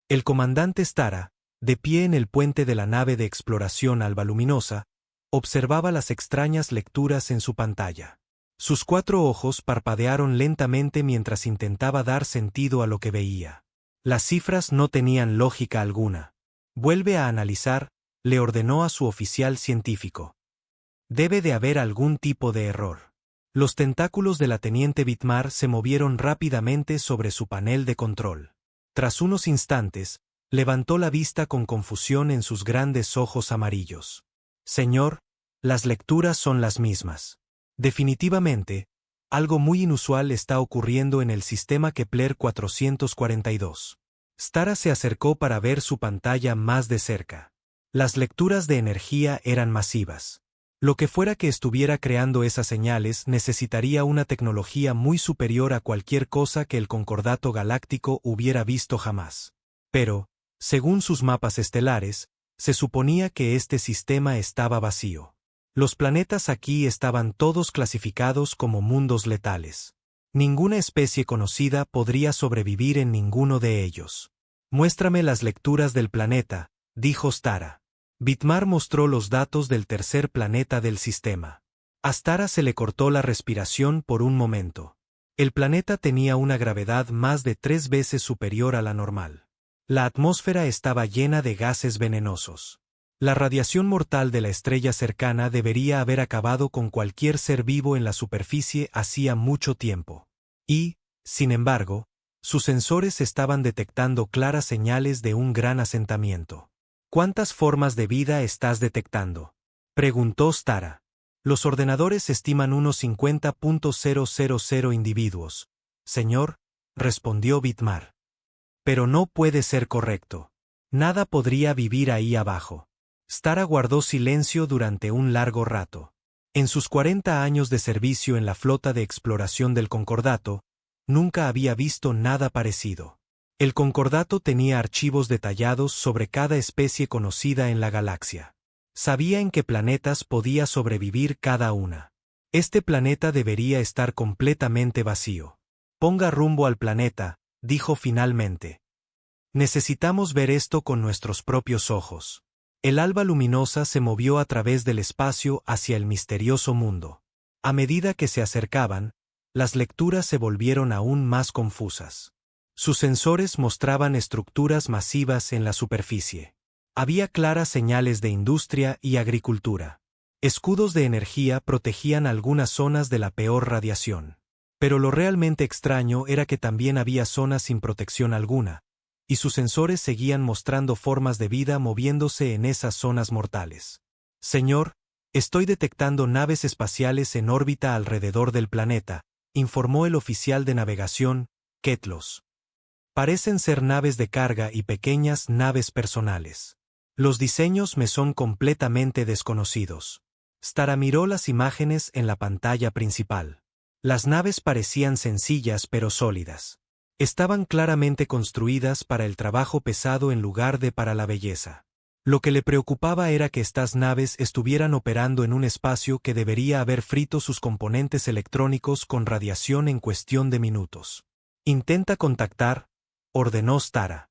El comandante Stara, de pie en el puente de la nave de exploración Alba Luminosa, observaba las extrañas lecturas en su pantalla. Sus 4 ojos parpadearon lentamente mientras intentaba dar sentido a lo que veía. Las cifras no tenían lógica alguna. Vuelve a analizar, le ordenó a su oficial científico. Debe de haber algún tipo de error. Los tentáculos de la teniente Vidmar se movieron rápidamente sobre su panel de control. Tras unos instantes, levantó la vista con confusión en sus grandes ojos amarillos. Señor, las lecturas son las mismas. Definitivamente, algo muy inusual está ocurriendo en el sistema Kepler 442. Stara se acercó para ver su pantalla más de cerca. Las lecturas de energía eran masivas. Lo que fuera que estuviera creando esas señales necesitaría una tecnología muy superior a cualquier cosa que el Concordato Galáctico hubiera visto jamás. Pero, según sus mapas estelares, se suponía que este sistema estaba vacío. Los planetas aquí estaban todos clasificados como mundos letales. Ninguna especie conocida podría sobrevivir en ninguno de ellos. Muéstrame las lecturas del planeta, dijo Stara. Vidmar mostró los datos del tercer planeta del sistema. A Stara se le cortó la respiración por un momento. El planeta tenía una gravedad más de 3 veces superior a la normal. La atmósfera estaba llena de gases venenosos. La radiación mortal de la estrella cercana debería haber acabado con cualquier ser vivo en la superficie hacía mucho tiempo. Y, sin embargo, sus sensores estaban detectando claras señales de un gran asentamiento. ¿Cuántas formas de vida estás detectando?, preguntó Stara. Los ordenadores estiman unos 50.000 individuos. Señor, respondió Vidmar. Pero no puede ser correcto. Nada podría vivir ahí abajo. Stara guardó silencio durante un largo rato. En sus 40 años de servicio en la flota de exploración del Concordato, nunca había visto nada parecido. El Concordato tenía archivos detallados sobre cada especie conocida en la galaxia. Sabía en qué planetas podía sobrevivir cada una. Este planeta debería estar completamente vacío. Ponga rumbo al planeta, dijo finalmente. Necesitamos ver esto con nuestros propios ojos. El alba luminosa se movió a través del espacio hacia el misterioso mundo. A medida que se acercaban, las lecturas se volvieron aún más confusas. Sus sensores mostraban estructuras masivas en la superficie. Había claras señales de industria y agricultura. Escudos de energía protegían algunas zonas de la peor radiación. Pero lo realmente extraño era que también había zonas sin protección alguna, y sus sensores seguían mostrando formas de vida moviéndose en esas zonas mortales. Señor, estoy detectando naves espaciales en órbita alrededor del planeta, informó el oficial de navegación, Ketlos. Parecen ser naves de carga y pequeñas naves personales. Los diseños me son completamente desconocidos. Stara miró las imágenes en la pantalla principal. Las naves parecían sencillas pero sólidas. Estaban claramente construidas para el trabajo pesado en lugar de para la belleza. Lo que le preocupaba era que estas naves estuvieran operando en un espacio que debería haber frito sus componentes electrónicos con radiación en cuestión de minutos. Intenta contactar, ordenó Stara.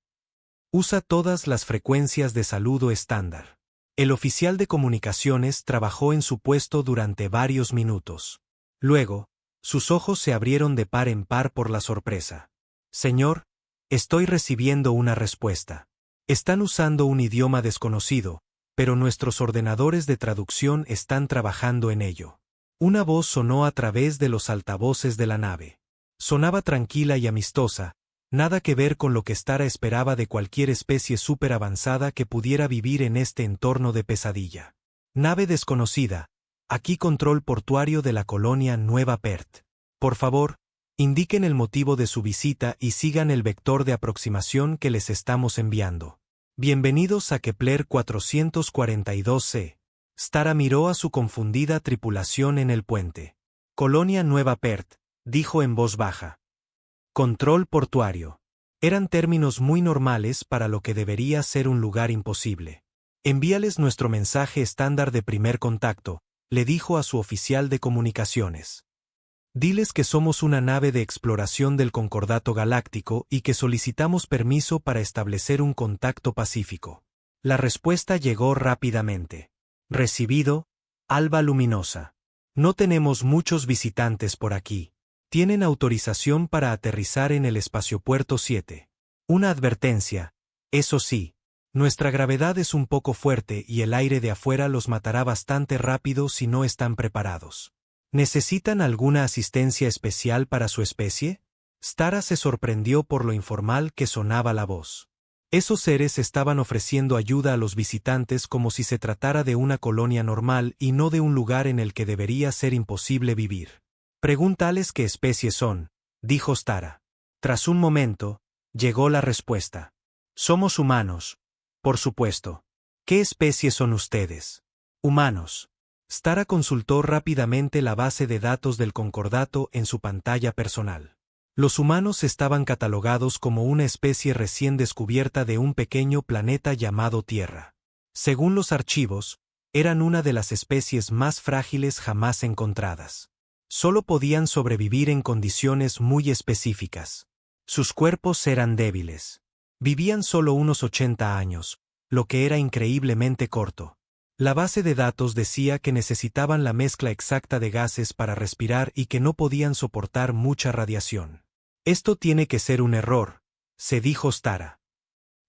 Usa todas las frecuencias de saludo estándar. El oficial de comunicaciones trabajó en su puesto durante varios minutos. Luego, sus ojos se abrieron de par en par por la sorpresa. Señor, estoy recibiendo una respuesta. Están usando un idioma desconocido, pero nuestros ordenadores de traducción están trabajando en ello. Una voz sonó a través de los altavoces de la nave. Sonaba tranquila y amistosa, nada que ver con lo que Stara esperaba de cualquier especie súper avanzada que pudiera vivir en este entorno de pesadilla. Nave desconocida, aquí control portuario de la colonia Nueva Perth. Por favor, indiquen el motivo de su visita y sigan el vector de aproximación que les estamos enviando. Bienvenidos a Kepler 442c. Stara miró a su confundida tripulación en el puente. Colonia Nueva Perth, dijo en voz baja. Control portuario. Eran términos muy normales para lo que debería ser un lugar imposible. Envíales nuestro mensaje estándar de primer contacto, le dijo a su oficial de comunicaciones. Diles que somos una nave de exploración del Concordato Galáctico y que solicitamos permiso para establecer un contacto pacífico. La respuesta llegó rápidamente. Recibido, Alba Luminosa. No tenemos muchos visitantes por aquí. Tienen autorización para aterrizar en el espaciopuerto 7. Una advertencia. Eso sí, nuestra gravedad es un poco fuerte y el aire de afuera los matará bastante rápido si no están preparados. ¿Necesitan alguna asistencia especial para su especie? Stara se sorprendió por lo informal que sonaba la voz. Esos seres estaban ofreciendo ayuda a los visitantes como si se tratara de una colonia normal y no de un lugar en el que debería ser imposible vivir. Pregúntales qué especie son, dijo Stara. Tras un momento, llegó la respuesta. Somos humanos. Por supuesto. ¿Qué especie son ustedes? Humanos. Stara consultó rápidamente la base de datos del Concordato en su pantalla personal. Los humanos estaban catalogados como una especie recién descubierta de un pequeño planeta llamado Tierra. Según los archivos, eran una de las especies más frágiles jamás encontradas. Solo podían sobrevivir en condiciones muy específicas. Sus cuerpos eran débiles. Vivían solo unos 80 años, lo que era increíblemente corto. La base de datos decía que necesitaban la mezcla exacta de gases para respirar y que no podían soportar mucha radiación. Esto tiene que ser un error, se dijo Stara.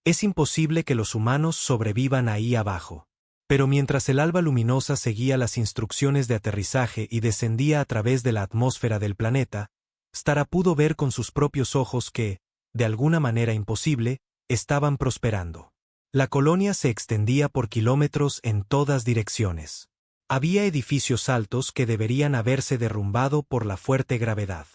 Es imposible que los humanos sobrevivan ahí abajo. Pero mientras el Alba Luminosa seguía las instrucciones de aterrizaje y descendía a través de la atmósfera del planeta, Stara pudo ver con sus propios ojos que, de alguna manera imposible, estaban prosperando. La colonia se extendía por kilómetros en todas direcciones. Había edificios altos que deberían haberse derrumbado por la fuerte gravedad.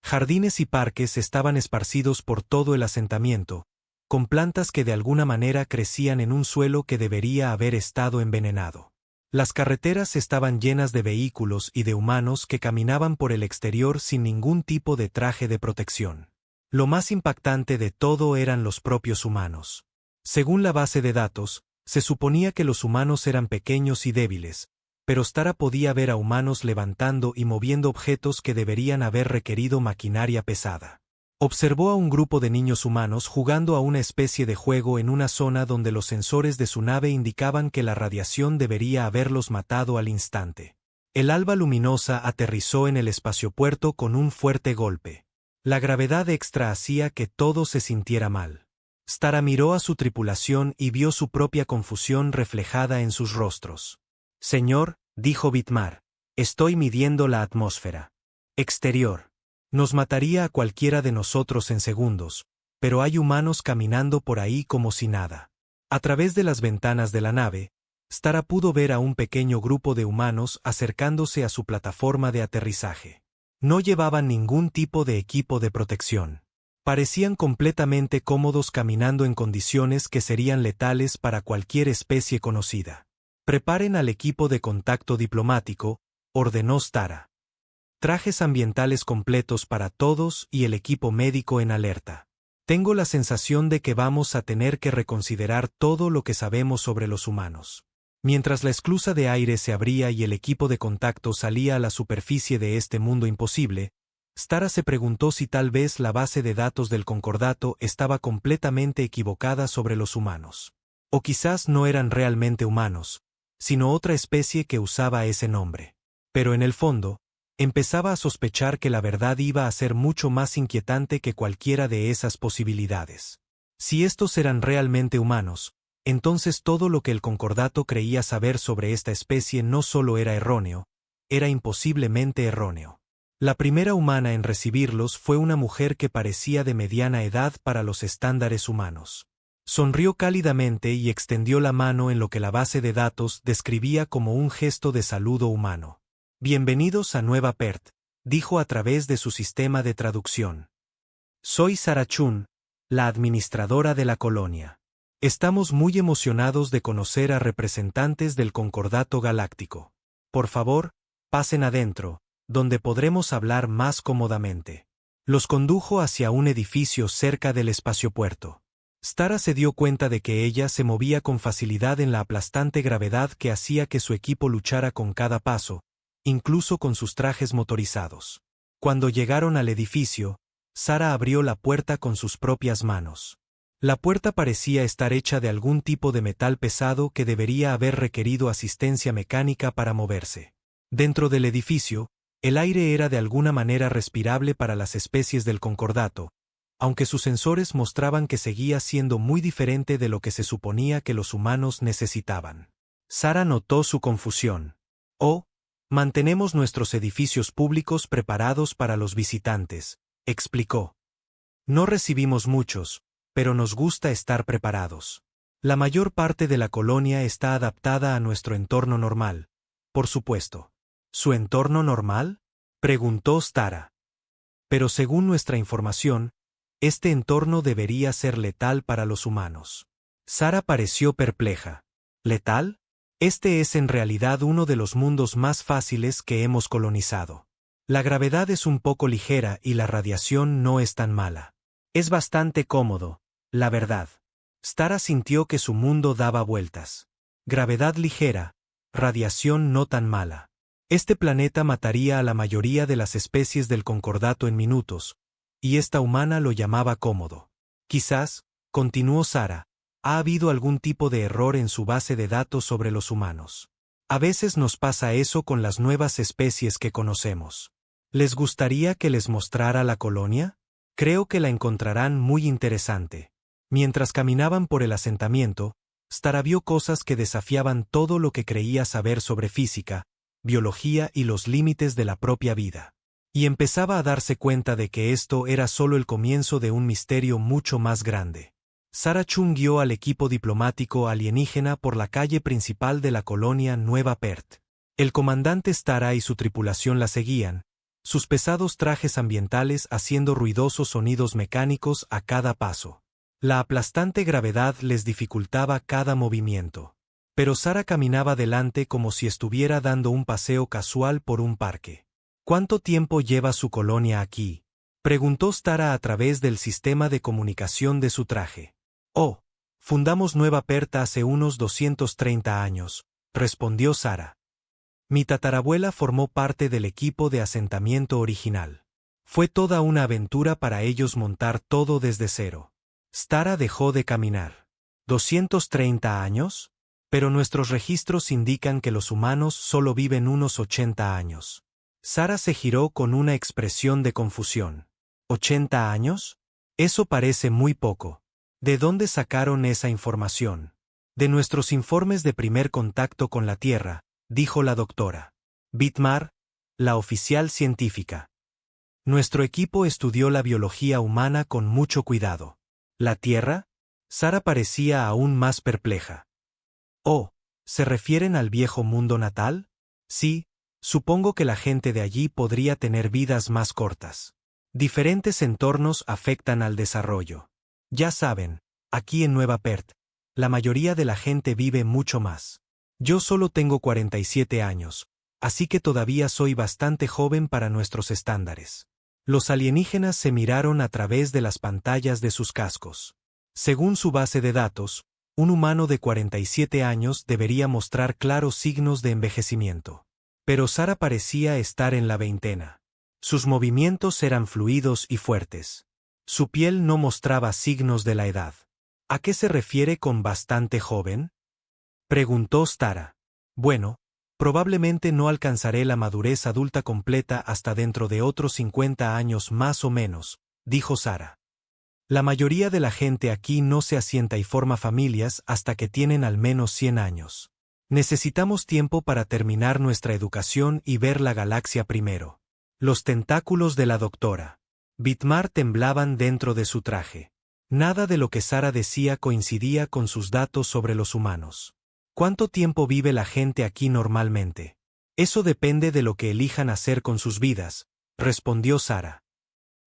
Jardines y parques estaban esparcidos por todo el asentamiento, con plantas que de alguna manera crecían en un suelo que debería haber estado envenenado. Las carreteras estaban llenas de vehículos y de humanos que caminaban por el exterior sin ningún tipo de traje de protección. Lo más impactante de todo eran los propios humanos. Según la base de datos, se suponía que los humanos eran pequeños y débiles, pero Stara podía ver a humanos levantando y moviendo objetos que deberían haber requerido maquinaria pesada. Observó a un grupo de niños humanos jugando a una especie de juego en una zona donde los sensores de su nave indicaban que la radiación debería haberlos matado al instante. El Alba Luminosa aterrizó en el espaciopuerto con un fuerte golpe. La gravedad extra hacía que todo se sintiera mal. Stara miró a su tripulación y vio su propia confusión reflejada en sus rostros. Señor, dijo Vidmar, estoy midiendo la atmósfera exterior. Nos mataría a cualquiera de nosotros en segundos, pero hay humanos caminando por ahí como si nada. A través de las ventanas de la nave, Stara pudo ver a un pequeño grupo de humanos acercándose a su plataforma de aterrizaje. No llevaban ningún tipo de equipo de protección. Parecían completamente cómodos caminando en condiciones que serían letales para cualquier especie conocida. Preparen al equipo de contacto diplomático, ordenó Stara. Trajes ambientales completos para todos y el equipo médico en alerta. Tengo la sensación de que vamos a tener que reconsiderar todo lo que sabemos sobre los humanos. Mientras la esclusa de aire se abría y el equipo de contacto salía a la superficie de este mundo imposible, Stara se preguntó si tal vez la base de datos del Concordato estaba completamente equivocada sobre los humanos. O quizás no eran realmente humanos, sino otra especie que usaba ese nombre. Pero en el fondo, empezaba a sospechar que la verdad iba a ser mucho más inquietante que cualquiera de esas posibilidades. Si estos eran realmente humanos, entonces todo lo que el Concordato creía saber sobre esta especie no solo era erróneo, era imposiblemente erróneo. La primera humana en recibirlos fue una mujer que parecía de mediana edad para los estándares humanos. Sonrió cálidamente y extendió la mano en lo que la base de datos describía como un gesto de saludo humano. Bienvenidos a Nueva Perth, dijo a través de su sistema de traducción. Soy Sarah Chun, la administradora de la colonia. Estamos muy emocionados de conocer a representantes del Concordato Galáctico. Por favor, pasen adentro, donde podremos hablar más cómodamente. Los condujo hacia un edificio cerca del espaciopuerto. Stara se dio cuenta de que ella se movía con facilidad en la aplastante gravedad que hacía que su equipo luchara con cada paso, incluso con sus trajes motorizados. Cuando llegaron al edificio, Sara abrió la puerta con sus propias manos. La puerta parecía estar hecha de algún tipo de metal pesado que debería haber requerido asistencia mecánica para moverse. Dentro del edificio, el aire era de alguna manera respirable para las especies del concordato, aunque sus sensores mostraban que seguía siendo muy diferente de lo que se suponía que los humanos necesitaban. Sara notó su confusión. «Oh, mantenemos nuestros edificios públicos preparados para los visitantes», explicó. «No recibimos muchos, pero nos gusta estar preparados. La mayor parte de la colonia está adaptada a nuestro entorno normal, por supuesto». «¿Su entorno normal?», preguntó Stara. «Pero según nuestra información, este entorno debería ser letal para los humanos». Sara pareció perpleja. ¿Letal? Este es en realidad uno de los mundos más fáciles que hemos colonizado. La gravedad es un poco ligera y la radiación no es tan mala. Es bastante cómodo, la verdad. Stara sintió que su mundo daba vueltas. Gravedad ligera, radiación no tan mala. Este planeta mataría a la mayoría de las especies del concordato en minutos, y esta humana lo llamaba cómodo. Quizás, continuó Sara, ha habido algún tipo de error en su base de datos sobre los humanos. A veces nos pasa eso con las nuevas especies que conocemos. ¿Les gustaría que les mostrara la colonia? Creo que la encontrarán muy interesante. Mientras caminaban por el asentamiento, Stara vio cosas que desafiaban todo lo que creía saber sobre física, biología y los límites de la propia vida. Y empezaba a darse cuenta de que esto era solo el comienzo de un misterio mucho más grande. Sara Chung guió al equipo diplomático alienígena por la calle principal de la colonia Nueva Perth. El comandante Stara y su tripulación la seguían, sus pesados trajes ambientales haciendo ruidosos sonidos mecánicos a cada paso. La aplastante gravedad les dificultaba cada movimiento. Pero Sara caminaba delante como si estuviera dando un paseo casual por un parque. ¿Cuánto tiempo lleva su colonia aquí?, preguntó Stara a través del sistema de comunicación de su traje. «Oh, fundamos Nueva Perth hace unos 230 años», respondió Sara. «Mi tatarabuela formó parte del equipo de asentamiento original. Fue toda una aventura para ellos montar todo desde cero». Stara dejó de caminar. ¿230 años? Pero nuestros registros indican que los humanos solo viven unos 80 años. Sara se giró con una expresión de confusión. ¿80 años? Eso parece muy poco. ¿De dónde sacaron esa información? De nuestros informes de primer contacto con la Tierra, dijo la doctora Bitmar, la oficial científica. Nuestro equipo estudió la biología humana con mucho cuidado. ¿La Tierra? Sara parecía aún más perpleja. Oh, ¿se refieren al viejo mundo natal? Sí, supongo que la gente de allí podría tener vidas más cortas. Diferentes entornos afectan al desarrollo. Ya saben, aquí en Nueva Perth, la mayoría de la gente vive mucho más. Yo solo tengo 47 años, así que todavía soy bastante joven para nuestros estándares. Los alienígenas se miraron a través de las pantallas de sus cascos. Según su base de datos, un humano de 47 años debería mostrar claros signos de envejecimiento. Pero Sara parecía estar en la veintena. Sus movimientos eran fluidos y fuertes. Su piel no mostraba signos de la edad. ¿A qué se refiere con bastante joven?, preguntó Stara. Bueno, probablemente no alcanzaré la madurez adulta completa hasta dentro de otros 50 años más o menos, dijo Sara. La mayoría de la gente aquí no se asienta y forma familias hasta que tienen al menos 100 años. Necesitamos tiempo para terminar nuestra educación y ver la galaxia primero. Los tentáculos de la doctora Bitmar temblaban dentro de su traje. Nada de lo que Sara decía coincidía con sus datos sobre los humanos. ¿Cuánto tiempo vive la gente aquí normalmente? Eso depende de lo que elijan hacer con sus vidas, respondió Sara.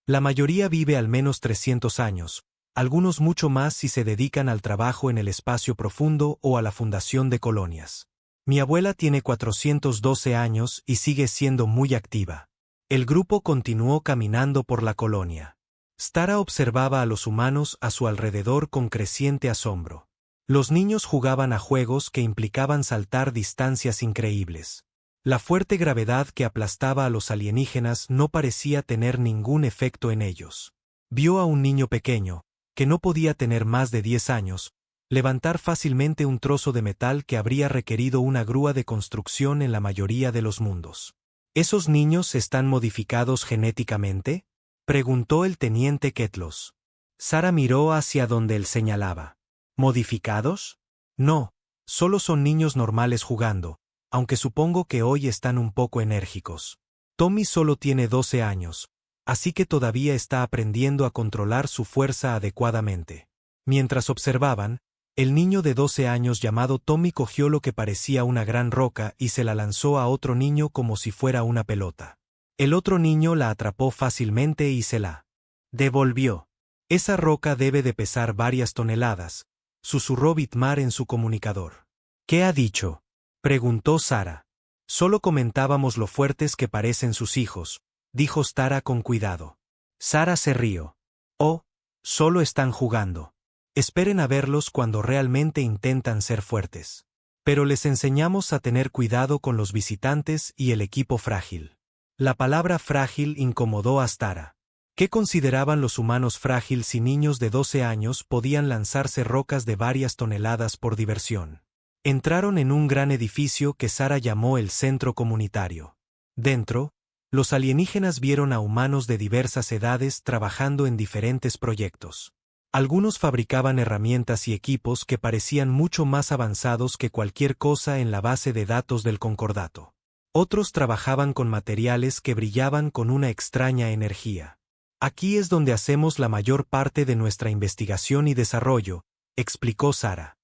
La mayoría vive al menos 300 años, algunos mucho más si se dedican al trabajo en el espacio profundo o a la fundación de colonias. Mi abuela tiene 412 años y sigue siendo muy activa. El grupo continuó caminando por la colonia. Stara observaba a los humanos a su alrededor con creciente asombro. Los niños jugaban a juegos que implicaban saltar distancias increíbles. La fuerte gravedad que aplastaba a los alienígenas no parecía tener ningún efecto en ellos. Vio a un niño pequeño, que no podía tener más de 10 años, levantar fácilmente un trozo de metal que habría requerido una grúa de construcción en la mayoría de los mundos. ¿Esos niños están modificados genéticamente?, preguntó el teniente Ketlos. Sara miró hacia donde él señalaba. ¿Modificados? No, solo son niños normales jugando, aunque supongo que hoy están un poco enérgicos. Tommy solo tiene 12 años, así que todavía está aprendiendo a controlar su fuerza adecuadamente. Mientras observaban, el niño de 12 años llamado Tommy cogió lo que parecía una gran roca y se la lanzó a otro niño como si fuera una pelota. El otro niño la atrapó fácilmente y se la devolvió. Esa roca debe de pesar varias toneladas, susurró Vidmar en su comunicador. ¿Qué ha dicho?, preguntó Sara. Solo comentábamos lo fuertes que parecen sus hijos, dijo Stara con cuidado. Sara se rió. Oh, solo están jugando. Esperen a verlos cuando realmente intentan ser fuertes. Pero les enseñamos a tener cuidado con los visitantes y el equipo frágil. La palabra frágil incomodó a Stara. ¿Qué consideraban los humanos frágil si niños de 12 años podían lanzarse rocas de varias toneladas por diversión? Entraron en un gran edificio que Sara llamó el centro comunitario. Dentro, los alienígenas vieron a humanos de diversas edades trabajando en diferentes proyectos. Algunos fabricaban herramientas y equipos que parecían mucho más avanzados que cualquier cosa en la base de datos del Concordato. Otros trabajaban con materiales que brillaban con una extraña energía. Aquí es donde hacemos la mayor parte de nuestra investigación y desarrollo, explicó Sara.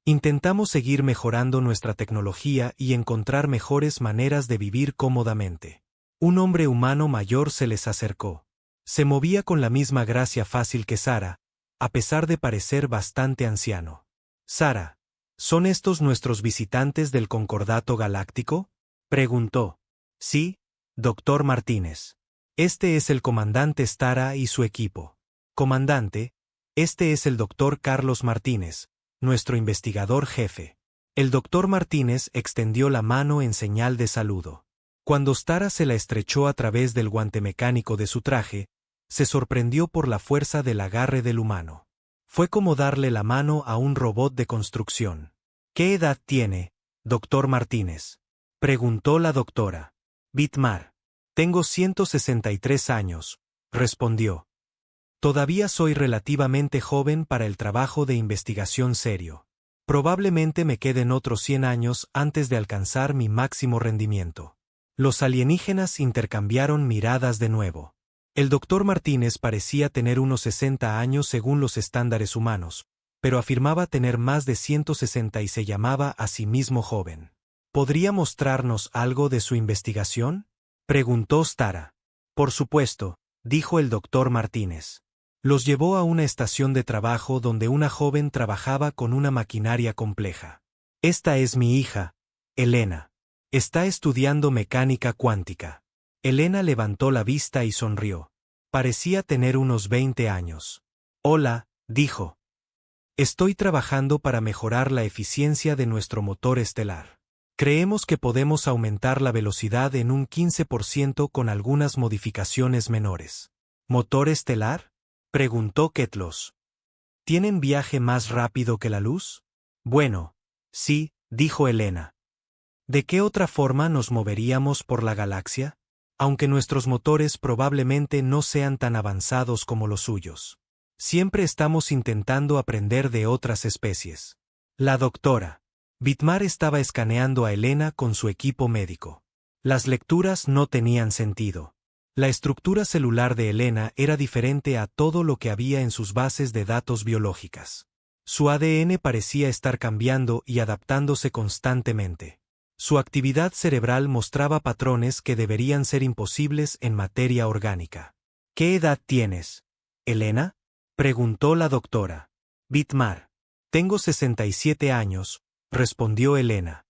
Intentamos seguir mejorando nuestra tecnología y encontrar mejores maneras de vivir cómodamente. Un hombre humano mayor se les acercó. Se movía con la misma gracia fácil que Sara, a pesar de parecer bastante anciano. Sara, ¿son estos nuestros visitantes del Concordato Galáctico?, preguntó. Sí, doctor Martínez. Este es el comandante Stara y su equipo. Comandante, este es el doctor Carlos Martínez, nuestro investigador jefe. El doctor Martínez extendió la mano en señal de saludo. Cuando Stara se la estrechó a través del guante mecánico de su traje, se sorprendió por la fuerza del agarre del humano. Fue como darle la mano a un robot de construcción. ¿Qué edad tiene, doctor Martínez?, preguntó la doctora. Vidmar. Tengo 163 años, respondió. Todavía soy relativamente joven para el trabajo de investigación serio. Probablemente me queden otros 100 años antes de alcanzar mi máximo rendimiento. Los alienígenas intercambiaron miradas de nuevo. El doctor Martínez parecía tener unos 60 años según los estándares humanos, pero afirmaba tener más de 160 y se llamaba a sí mismo joven. ¿Podría mostrarnos algo de su investigación?, preguntó Stara. Por supuesto, dijo el doctor Martínez. Los llevó a una estación de trabajo donde una joven trabajaba con una maquinaria compleja. Esta es mi hija, Elena. Está estudiando mecánica cuántica. Elena levantó la vista y sonrió. Parecía tener unos 20 años. Hola, dijo. Estoy trabajando para mejorar la eficiencia de nuestro motor estelar. Creemos que podemos aumentar la velocidad en un 15% con algunas modificaciones menores. ¿Motor estelar?, preguntó Ketlos. ¿Tienen viaje más rápido que la luz? Bueno, sí, dijo Elena. ¿De qué otra forma nos moveríamos por la galaxia? Aunque nuestros motores probablemente no sean tan avanzados como los suyos. Siempre estamos intentando aprender de otras especies. La doctora Vidmar estaba escaneando a Elena con su equipo médico. Las lecturas no tenían sentido. La estructura celular de Elena era diferente a todo lo que había en sus bases de datos biológicas. Su ADN parecía estar cambiando y adaptándose constantemente. Su actividad cerebral mostraba patrones que deberían ser imposibles en materia orgánica. ¿Qué edad tienes, Elena?, preguntó la doctora. Vidmar. Tengo 67 años, respondió Elena.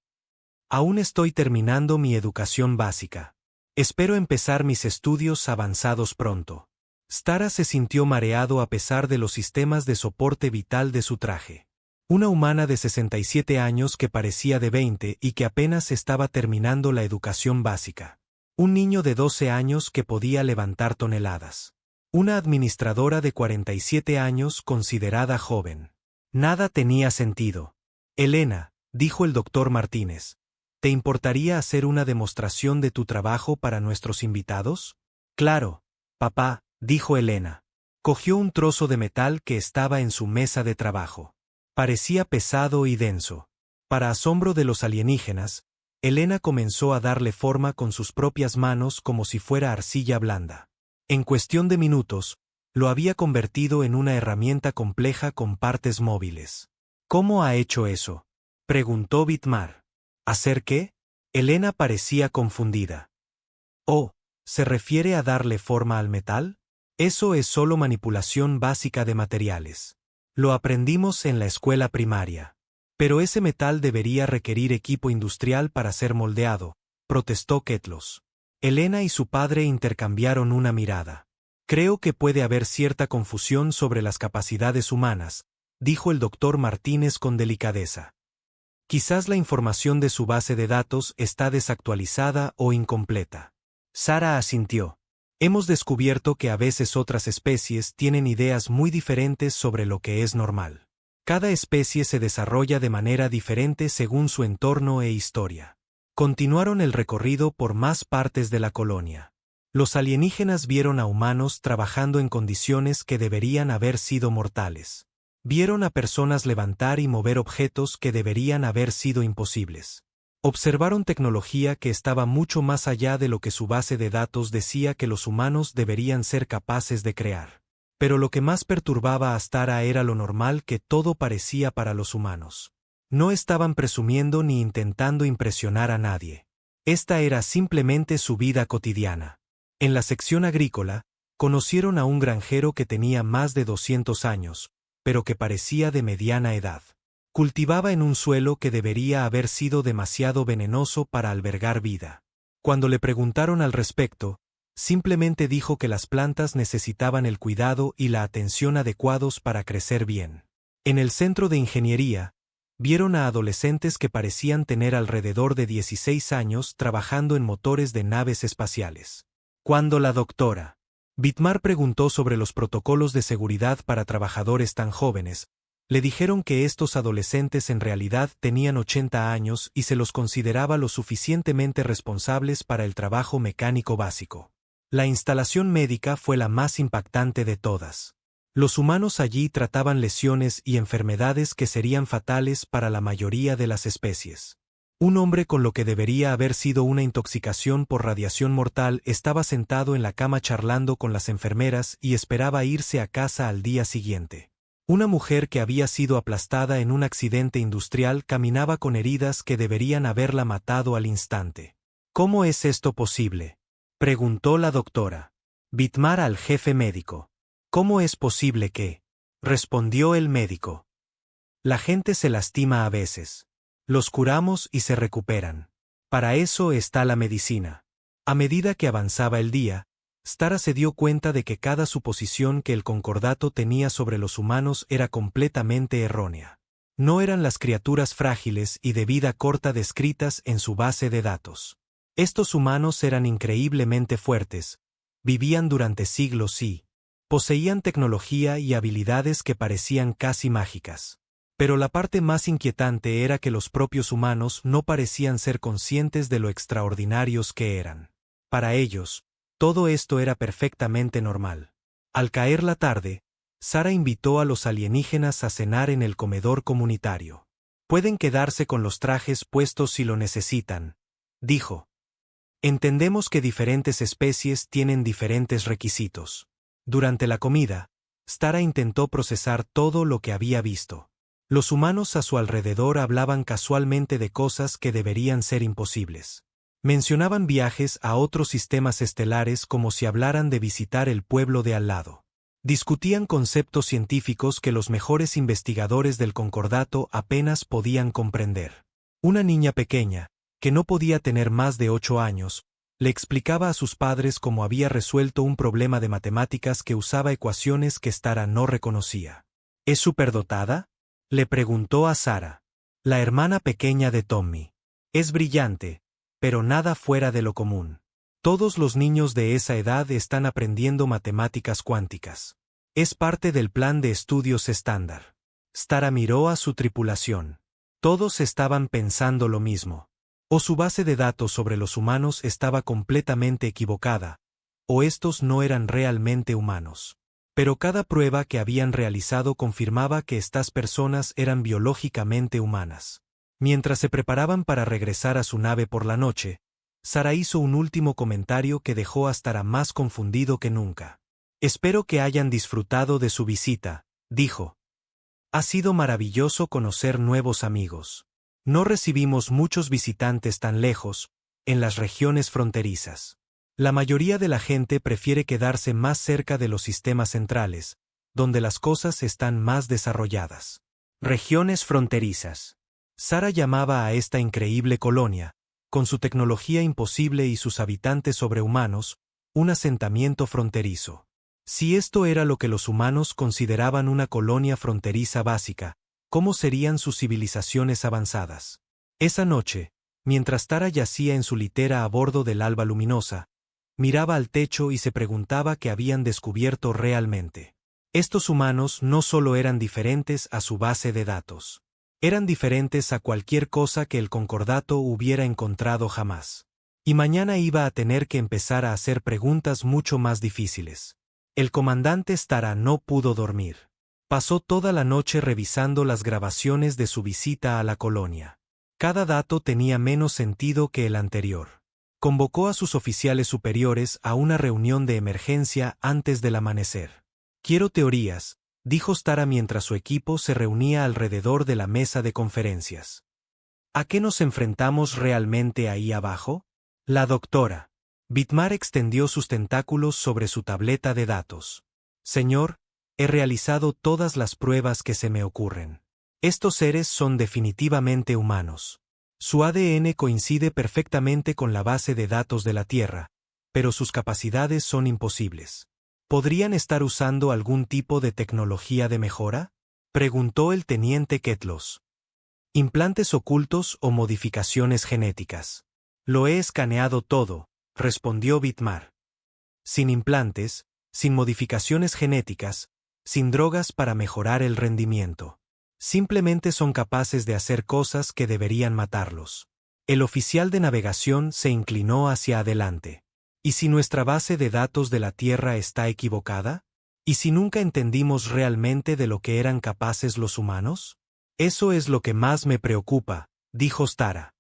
Aún estoy terminando mi educación básica. Espero empezar mis estudios avanzados pronto. Stara se sintió mareado a pesar de los sistemas de soporte vital de su traje. Una humana de 67 años que parecía de 20 y que apenas estaba terminando la educación básica. Un niño de 12 años que podía levantar toneladas. Una administradora de 47 años considerada joven. Nada tenía sentido. Elena, dijo el doctor Martínez, ¿te importaría hacer una demostración de tu trabajo para nuestros invitados? Claro, papá, dijo Elena. Cogió un trozo de metal que estaba en su mesa de trabajo. Parecía pesado y denso. Para asombro de los alienígenas, Elena comenzó a darle forma con sus propias manos como si fuera arcilla blanda. En cuestión de minutos, lo había convertido en una herramienta compleja con partes móviles. ¿Cómo ha hecho eso?, preguntó Vidmar. ¿Hacer qué? Elena parecía confundida. Oh, ¿se refiere a darle forma al metal? Eso es solo manipulación básica de materiales. Lo aprendimos en la escuela primaria. Pero ese metal debería requerir equipo industrial para ser moldeado, protestó Ketlos. Elena y su padre intercambiaron una mirada. Creo que puede haber cierta confusión sobre las capacidades humanas, dijo el doctor Martínez con delicadeza. Quizás la información de su base de datos está desactualizada o incompleta. Sara asintió. Hemos descubierto que a veces otras especies tienen ideas muy diferentes sobre lo que es normal. Cada especie se desarrolla de manera diferente según su entorno e historia. Continuaron el recorrido por más partes de la colonia. Los alienígenas vieron a humanos trabajando en condiciones que deberían haber sido mortales. Vieron a personas levantar y mover objetos que deberían haber sido imposibles. Observaron tecnología que estaba mucho más allá de lo que su base de datos decía que los humanos deberían ser capaces de crear. Pero lo que más perturbaba a Stara era lo normal que todo parecía para los humanos. No estaban presumiendo ni intentando impresionar a nadie. Esta era simplemente su vida cotidiana. En la sección agrícola, conocieron a un granjero que tenía más de 200 años, pero que parecía de mediana edad. Cultivaba en un suelo que debería haber sido demasiado venenoso para albergar vida. Cuando le preguntaron al respecto, simplemente dijo que las plantas necesitaban el cuidado y la atención adecuados para crecer bien. En el centro de ingeniería, vieron a adolescentes que parecían tener alrededor de 16 años trabajando en motores de naves espaciales. Cuando la doctora Vidmar preguntó sobre los protocolos de seguridad para trabajadores tan jóvenes, le dijeron que estos adolescentes en realidad tenían 80 años y se los consideraba lo suficientemente responsables para el trabajo mecánico básico. La instalación médica fue la más impactante de todas. Los humanos allí trataban lesiones y enfermedades que serían fatales para la mayoría de las especies. Un hombre con lo que debería haber sido una intoxicación por radiación mortal estaba sentado en la cama charlando con las enfermeras y esperaba irse a casa al día siguiente. Una mujer que había sido aplastada en un accidente industrial caminaba con heridas que deberían haberla matado al instante. ¿Cómo es esto posible?, preguntó la doctora Vidmar al jefe médico. ¿Cómo es posible que? Respondió el médico. La gente se lastima a veces. Los curamos y se recuperan. Para eso está la medicina. A medida que avanzaba el día, Stara se dio cuenta de que cada suposición que el concordato tenía sobre los humanos era completamente errónea. No eran las criaturas frágiles y de vida corta descritas en su base de datos. Estos humanos eran increíblemente fuertes, vivían durante siglos y poseían tecnología y habilidades que parecían casi mágicas. Pero la parte más inquietante era que los propios humanos no parecían ser conscientes de lo extraordinarios que eran. Para ellos, todo esto era perfectamente normal. Al caer la tarde, Sara invitó a los alienígenas a cenar en el comedor comunitario. Pueden quedarse con los trajes puestos si lo necesitan, dijo. Entendemos que diferentes especies tienen diferentes requisitos. Durante la comida, Stara intentó procesar todo lo que había visto. Los humanos a su alrededor hablaban casualmente de cosas que deberían ser imposibles. Mencionaban viajes a otros sistemas estelares como si hablaran de visitar el pueblo de al lado. Discutían conceptos científicos que los mejores investigadores del concordato apenas podían comprender. Una niña pequeña, que no podía tener más de 8 años, le explicaba a sus padres cómo había resuelto un problema de matemáticas que usaba ecuaciones que Stara no reconocía. ¿Es superdotada?, Le preguntó a Sara, la hermana pequeña de Tommy. Es brillante, pero nada fuera de lo común. Todos los niños de esa edad están aprendiendo matemáticas cuánticas. Es parte del plan de estudios estándar. Sara miró a su tripulación. Todos estaban pensando lo mismo. O su base de datos sobre los humanos estaba completamente equivocada, o estos no eran realmente humanos. Pero cada prueba que habían realizado confirmaba que estas personas eran biológicamente humanas. Mientras se preparaban para regresar a su nave por la noche, Sara hizo un último comentario que dejó a Sara más confundido que nunca. Espero que hayan disfrutado de su visita, dijo. Ha sido maravilloso conocer nuevos amigos. No recibimos muchos visitantes tan lejos, en las regiones fronterizas. La mayoría de la gente prefiere quedarse más cerca de los sistemas centrales, donde las cosas están más desarrolladas. Regiones fronterizas. Sara llamaba a esta increíble colonia, con su tecnología imposible y sus habitantes sobrehumanos, un asentamiento fronterizo. Si esto era lo que los humanos consideraban una colonia fronteriza básica, ¿cómo serían sus civilizaciones avanzadas? Esa noche, mientras Tara yacía en su litera a bordo del Alba Luminosa, miraba al techo y se preguntaba qué habían descubierto realmente. Estos humanos no solo eran diferentes a su base de datos. Eran diferentes a cualquier cosa que el Concordato hubiera encontrado jamás. Y mañana iba a tener que empezar a hacer preguntas mucho más difíciles. El comandante Stara no pudo dormir. Pasó toda la noche revisando las grabaciones de su visita a la colonia. Cada dato tenía menos sentido que el anterior. Convocó a sus oficiales superiores a una reunión de emergencia antes del amanecer. Quiero teorías, dijo Stara mientras su equipo se reunía alrededor de la mesa de conferencias. ¿A qué nos enfrentamos realmente ahí abajo? La doctora Vidmar extendió sus tentáculos sobre su tableta de datos. Señor, he realizado todas las pruebas que se me ocurren. Estos seres son definitivamente humanos. Su ADN coincide perfectamente con la base de datos de la Tierra, pero sus capacidades son imposibles. ¿Podrían estar usando algún tipo de tecnología de mejora? Preguntó el teniente Ketlos. ¿Implantes ocultos o modificaciones genéticas? Lo he escaneado todo, respondió Vidmar. Sin implantes, sin modificaciones genéticas, sin drogas para mejorar el rendimiento. Simplemente son capaces de hacer cosas que deberían matarlos. El oficial de navegación se inclinó hacia adelante. ¿Y si nuestra base de datos de la Tierra está equivocada? ¿Y si nunca entendimos realmente de lo que eran capaces los humanos? Eso es lo que más me preocupa, dijo Stara.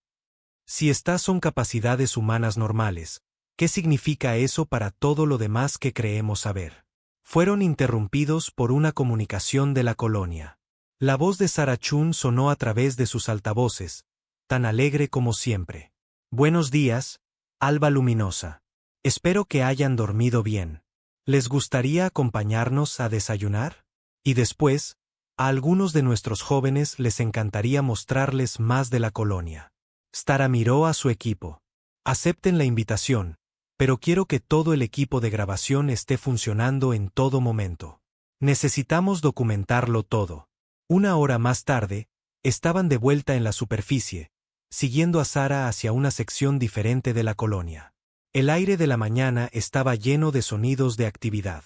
Si estas son capacidades humanas normales, ¿qué significa eso para todo lo demás que creemos saber? Fueron interrumpidos por una comunicación de la colonia. La voz de Sara Chun sonó a través de sus altavoces, tan alegre como siempre. Buenos días, Alba Luminosa. Espero que hayan dormido bien. ¿Les gustaría acompañarnos a desayunar? Y después, a algunos de nuestros jóvenes les encantaría mostrarles más de la colonia. Stara miró a su equipo. Acepten la invitación, pero quiero que todo el equipo de grabación esté funcionando en todo momento. Necesitamos documentarlo todo. Una hora más tarde, estaban de vuelta en la superficie, siguiendo a Sara hacia una sección diferente de la colonia. El aire de la mañana estaba lleno de sonidos de actividad.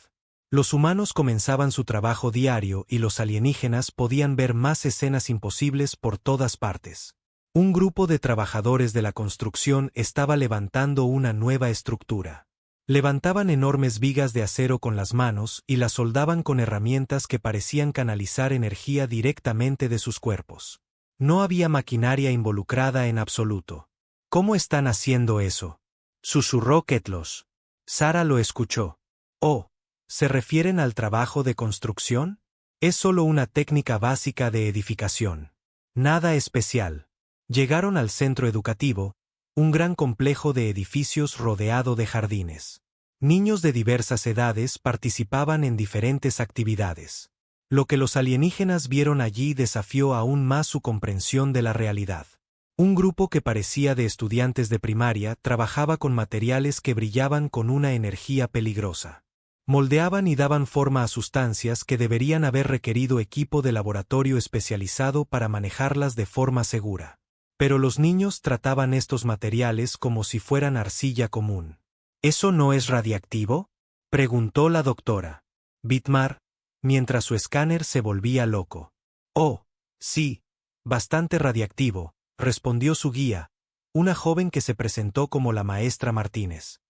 Los humanos comenzaban su trabajo diario y los alienígenas podían ver más escenas imposibles por todas partes. Un grupo de trabajadores de la construcción estaba levantando una nueva estructura. Levantaban enormes vigas de acero con las manos y las soldaban con herramientas que parecían canalizar energía directamente de sus cuerpos. No había maquinaria involucrada en absoluto. ¿Cómo están haciendo eso?, susurró Ketlos. Sara lo escuchó. Oh, ¿se refieren al trabajo de construcción? Es solo una técnica básica de edificación. Nada especial. Llegaron al centro educativo, un gran complejo de edificios rodeado de jardines. Niños de diversas edades participaban en diferentes actividades. Lo que los alienígenas vieron allí desafió aún más su comprensión de la realidad. Un grupo que parecía de estudiantes de primaria trabajaba con materiales que brillaban con una energía peligrosa. Moldeaban y daban forma a sustancias que deberían haber requerido equipo de laboratorio especializado para manejarlas de forma segura. Pero los niños trataban estos materiales como si fueran arcilla común. ¿Eso no es radiactivo?, preguntó la doctora Vidmar, mientras su escáner se volvía loco. Oh, sí, bastante radiactivo, respondió su guía, una joven que se presentó como la maestra Martínez.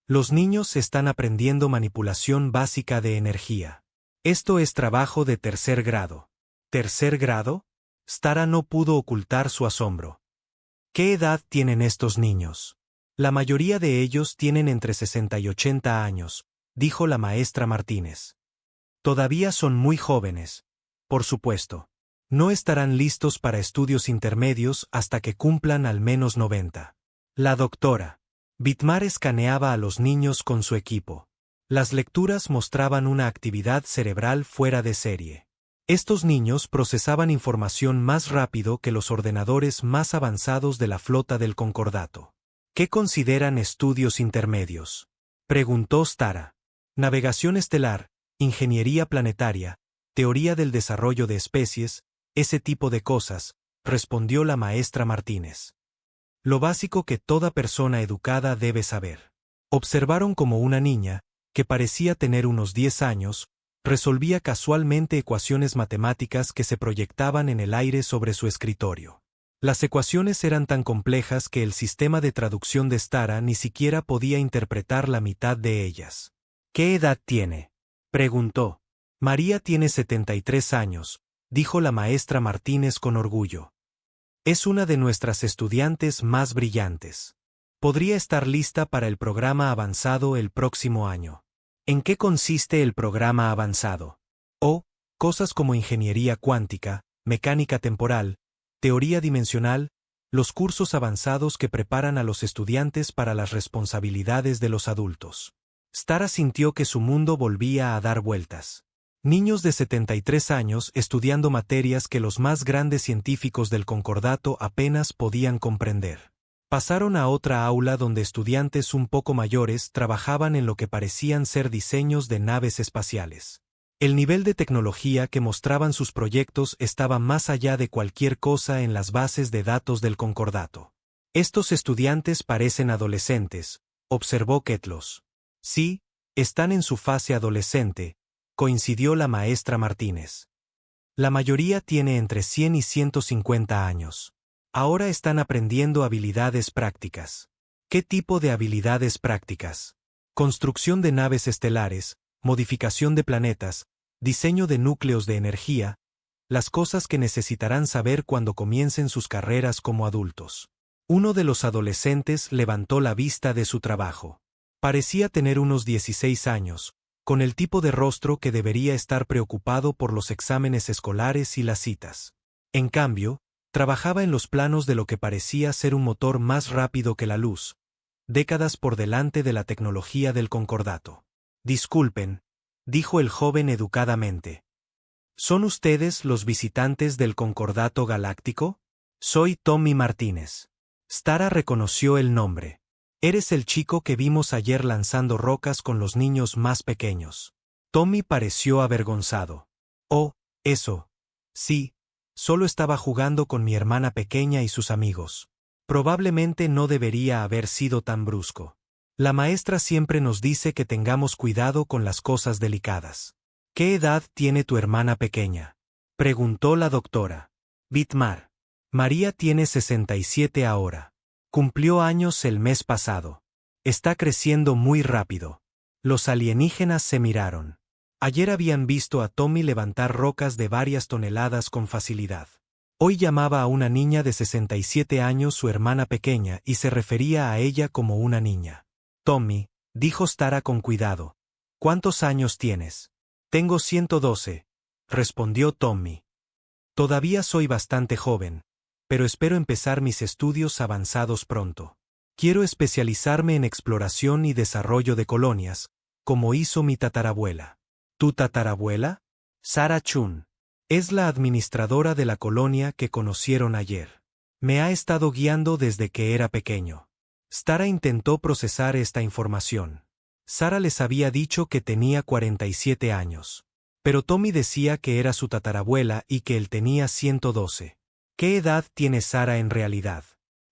Los niños están aprendiendo manipulación básica de energía. Esto es trabajo de tercer grado. ¿Tercer grado? Stara no pudo ocultar su asombro. ¿Qué edad tienen estos niños? La mayoría de ellos tienen entre 60 y 80 años, dijo la maestra Martínez. Todavía son muy jóvenes. Por supuesto. No estarán listos para estudios intermedios hasta que cumplan al menos 90. La doctora Vidmar escaneaba a los niños con su equipo. Las lecturas mostraban una actividad cerebral fuera de serie. Estos niños procesaban información más rápido que los ordenadores más avanzados de la flota del Concordato. ¿Qué consideran estudios intermedios?, preguntó Stara. Navegación estelar, ingeniería planetaria, teoría del desarrollo de especies, ese tipo de cosas, respondió la maestra Martínez. Lo básico que toda persona educada debe saber. Observaron como una niña, que parecía tener unos 10 años, resolvía casualmente ecuaciones matemáticas que se proyectaban en el aire sobre su escritorio. Las ecuaciones eran tan complejas que el sistema de traducción de Stara ni siquiera podía interpretar la mitad de ellas. ¿Qué edad tiene?, preguntó. María tiene 73 años, dijo la maestra Martínez con orgullo. Es una de nuestras estudiantes más brillantes. Podría estar lista para el programa avanzado el próximo año. ¿En qué consiste el programa avanzado? Cosas como ingeniería cuántica, mecánica temporal, teoría dimensional, los cursos avanzados que preparan a los estudiantes para las responsabilidades de los adultos. Stara sintió que su mundo volvía a dar vueltas. Niños de 73 años estudiando materias que los más grandes científicos del Concordato apenas podían comprender. Pasaron a otra aula donde estudiantes un poco mayores trabajaban en lo que parecían ser diseños de naves espaciales. El nivel de tecnología que mostraban sus proyectos estaba más allá de cualquier cosa en las bases de datos del Concordato. Estos estudiantes parecen adolescentes, observó Ketlos. Sí, están en su fase adolescente, coincidió la maestra Martínez. La mayoría tiene entre 100 y 150 años. Ahora están aprendiendo habilidades prácticas. ¿Qué tipo de habilidades prácticas? Construcción de naves estelares, modificación de planetas, diseño de núcleos de energía, las cosas que necesitarán saber cuando comiencen sus carreras como adultos. Uno de los adolescentes levantó la vista de su trabajo. Parecía tener unos 16 años, con el tipo de rostro que debería estar preocupado por los exámenes escolares y las citas. En cambio, trabajaba en los planos de lo que parecía ser un motor más rápido que la luz, décadas por delante de la tecnología del Concordato. Disculpen, dijo el joven educadamente. ¿Son ustedes los visitantes del Concordato Galáctico? Soy Tommy Martínez. Stara reconoció el nombre. Eres el chico que vimos ayer lanzando rocas con los niños más pequeños. Tommy pareció avergonzado. Oh, eso. Sí, solo estaba jugando con mi hermana pequeña y sus amigos. Probablemente no debería haber sido tan brusco. La maestra siempre nos dice que tengamos cuidado con las cosas delicadas. ¿Qué edad tiene tu hermana pequeña?, preguntó la doctora Vidmar. María tiene 67 ahora. Cumplió años el mes pasado. Está creciendo muy rápido. Los alienígenas se miraron. Ayer habían visto a Tommy levantar rocas de varias toneladas con facilidad. Hoy llamaba a una niña de 67 años su hermana pequeña y se refería a ella como una niña. Tommy, dijo Stara con cuidado. ¿Cuántos años tienes? Tengo 112, respondió Tommy. Todavía soy bastante joven, pero espero empezar mis estudios avanzados pronto. Quiero especializarme en exploración y desarrollo de colonias, como hizo mi tatarabuela. ¿Tu tatarabuela? Sarah Chun. Es la administradora de la colonia que conocieron ayer. Me ha estado guiando desde que era pequeño. Stara intentó procesar esta información. Sara les había dicho que tenía 47 años. Pero Tommy decía que era su tatarabuela y que él tenía 112. ¿Qué edad tiene Sara en realidad?,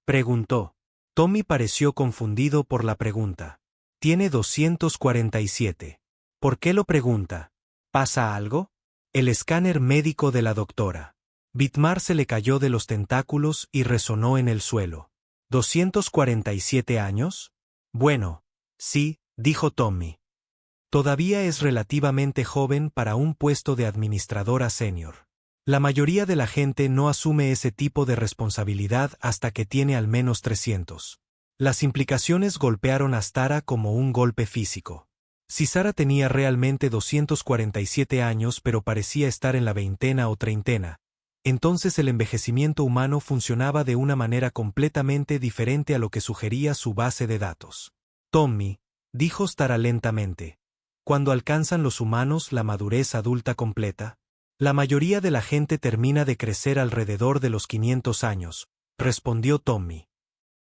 preguntó. Tommy pareció confundido por la pregunta. Tiene 247. ¿Por qué lo pregunta? ¿Pasa algo? El escáner médico de la doctora. Vidmar se le cayó de los tentáculos y resonó en el suelo. ¿247 años? Bueno, sí, dijo Tommy. Todavía es relativamente joven para un puesto de administradora senior. La mayoría de la gente no asume ese tipo de responsabilidad hasta que tiene al menos 300. Las implicaciones golpearon a Sara como un golpe físico. Si Sara tenía realmente 247 años pero parecía estar en la veintena o treintena, entonces el envejecimiento humano funcionaba de una manera completamente diferente a lo que sugería su base de datos. Tommy, dijo Sara lentamente, cuando alcanzan los humanos la madurez adulta completa, la mayoría de la gente termina de crecer alrededor de los 500 años, respondió Tommy.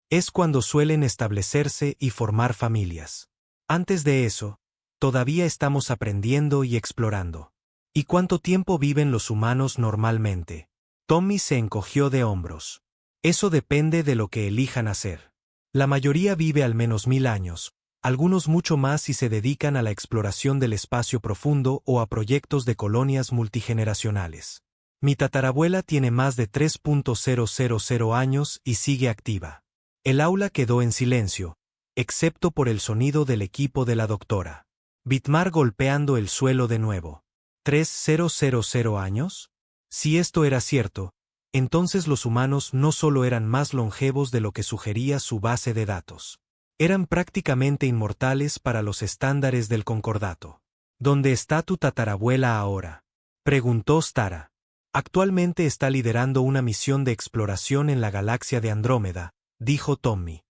Es cuando suelen establecerse y formar familias. Antes de eso, todavía estamos aprendiendo y explorando. ¿Y cuánto tiempo viven los humanos normalmente? Tommy se encogió de hombros. Eso depende de lo que elijan hacer. La mayoría vive al menos 1000 años, algunos mucho más si se dedican a la exploración del espacio profundo o a proyectos de colonias multigeneracionales. Mi tatarabuela tiene más de 3.000 años y sigue activa. El aula quedó en silencio, excepto por el sonido del equipo de la doctora. Vidmar golpeando el suelo de nuevo. ¿3.000 años? Si esto era cierto, entonces los humanos no solo eran más longevos de lo que sugería su base de datos. Eran prácticamente inmortales para los estándares del concordato. ¿Dónde está tu tatarabuela ahora?, preguntó Sara. Actualmente está liderando una misión de exploración en la galaxia de Andrómeda, dijo Tommy.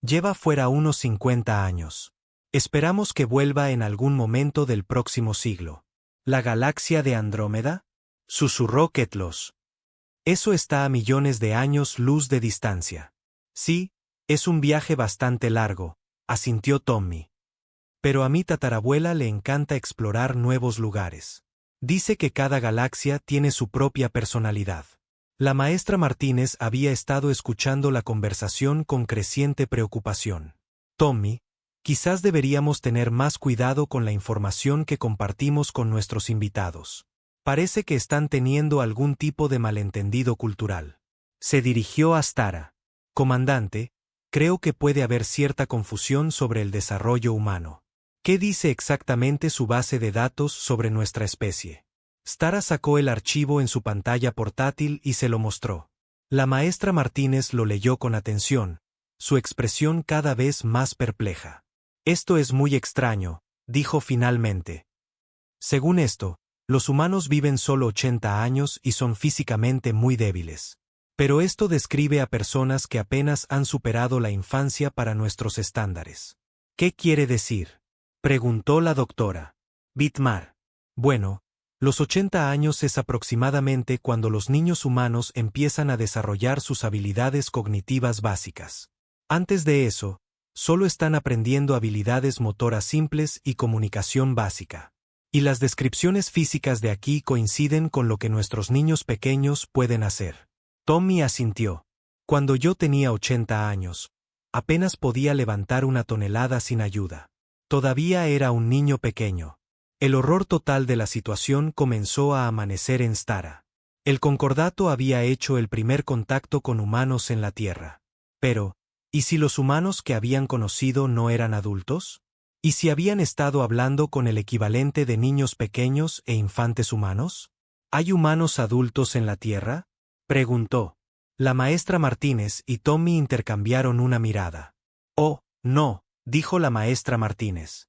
Lleva fuera unos 50 años. Esperamos que vuelva en algún momento del próximo siglo. ¿La galaxia de Andrómeda?, susurró Ketlos. Eso está a millones de años luz de distancia. Sí, es un viaje bastante largo, asintió Tommy. Pero a mi tatarabuela le encanta explorar nuevos lugares. Dice que cada galaxia tiene su propia personalidad. La maestra Martínez había estado escuchando la conversación con creciente preocupación. Tommy, quizás deberíamos tener más cuidado con la información que compartimos con nuestros invitados. Parece que están teniendo algún tipo de malentendido cultural. Se dirigió a Sara. Comandante, creo que puede haber cierta confusión sobre el desarrollo humano. ¿Qué dice exactamente su base de datos sobre nuestra especie? Sara sacó el archivo en su pantalla portátil y se lo mostró. La maestra Martínez lo leyó con atención, su expresión cada vez más perpleja. Esto es muy extraño, dijo finalmente. Según esto, los humanos viven solo 80 años y son físicamente muy débiles. Pero esto describe a personas que apenas han superado la infancia para nuestros estándares. ¿Qué quiere decir?, preguntó la doctora. Vidmar. Bueno, los 80 años es aproximadamente cuando los niños humanos empiezan a desarrollar sus habilidades cognitivas básicas. Antes de eso, solo están aprendiendo habilidades motoras simples y comunicación básica. Y las descripciones físicas de aquí coinciden con lo que nuestros niños pequeños pueden hacer. Tommy asintió. Cuando yo tenía 80 años, apenas podía levantar una tonelada sin ayuda. Todavía era un niño pequeño. El horror total de la situación comenzó a amanecer en Sara. El concordato había hecho el primer contacto con humanos en la Tierra. Pero, ¿y si los humanos que habían conocido no eran adultos? ¿Y si habían estado hablando con el equivalente de niños pequeños e infantes humanos? ¿Hay humanos adultos en la Tierra?, preguntó. La maestra Martínez y Tommy intercambiaron una mirada. Oh, no, dijo la maestra Martínez.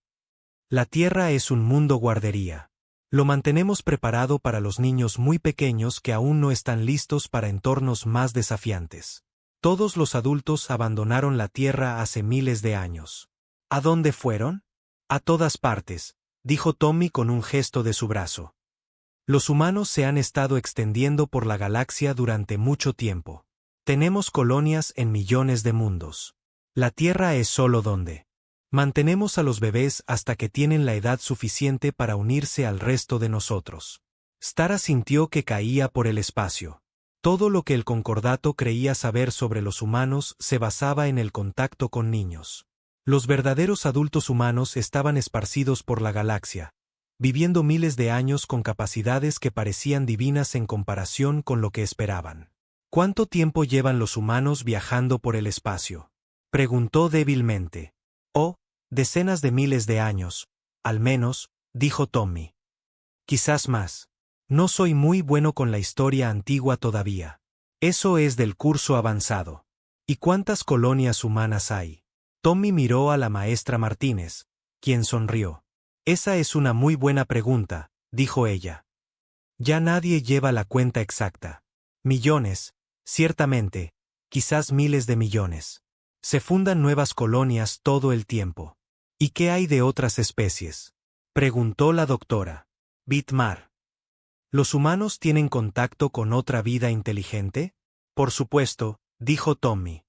La Tierra es un mundo guardería. Lo mantenemos preparado para los niños muy pequeños que aún no están listos para entornos más desafiantes. Todos los adultos abandonaron la Tierra hace miles de años. ¿A dónde fueron? A todas partes, dijo Tommy con un gesto de su brazo. Los humanos se han estado extendiendo por la galaxia durante mucho tiempo. Tenemos colonias en millones de mundos. La Tierra es solo donde Mantenemos a los bebés hasta que tienen la edad suficiente para unirse al resto de nosotros. Stara sintió que caía por el espacio. Todo lo que el concordato creía saber sobre los humanos se basaba en el contacto con niños. Los verdaderos adultos humanos estaban esparcidos por la galaxia, viviendo miles de años con capacidades que parecían divinas en comparación con lo que esperaban. ¿Cuánto tiempo llevan los humanos viajando por el espacio?, preguntó débilmente. Oh, decenas de miles de años, al menos, dijo Tommy. Quizás más. No soy muy bueno con la historia antigua todavía. Eso es del curso avanzado. ¿Y cuántas colonias humanas hay? Tommy miró a la maestra Martínez, quien sonrió. Esa es una muy buena pregunta, dijo ella. Ya nadie lleva la cuenta exacta. Millones, ciertamente, quizás miles de millones. Se fundan nuevas colonias todo el tiempo. ¿Y qué hay de otras especies?, preguntó la doctora. Bitmar. ¿Los humanos tienen contacto con otra vida inteligente? Por supuesto, dijo Tommy.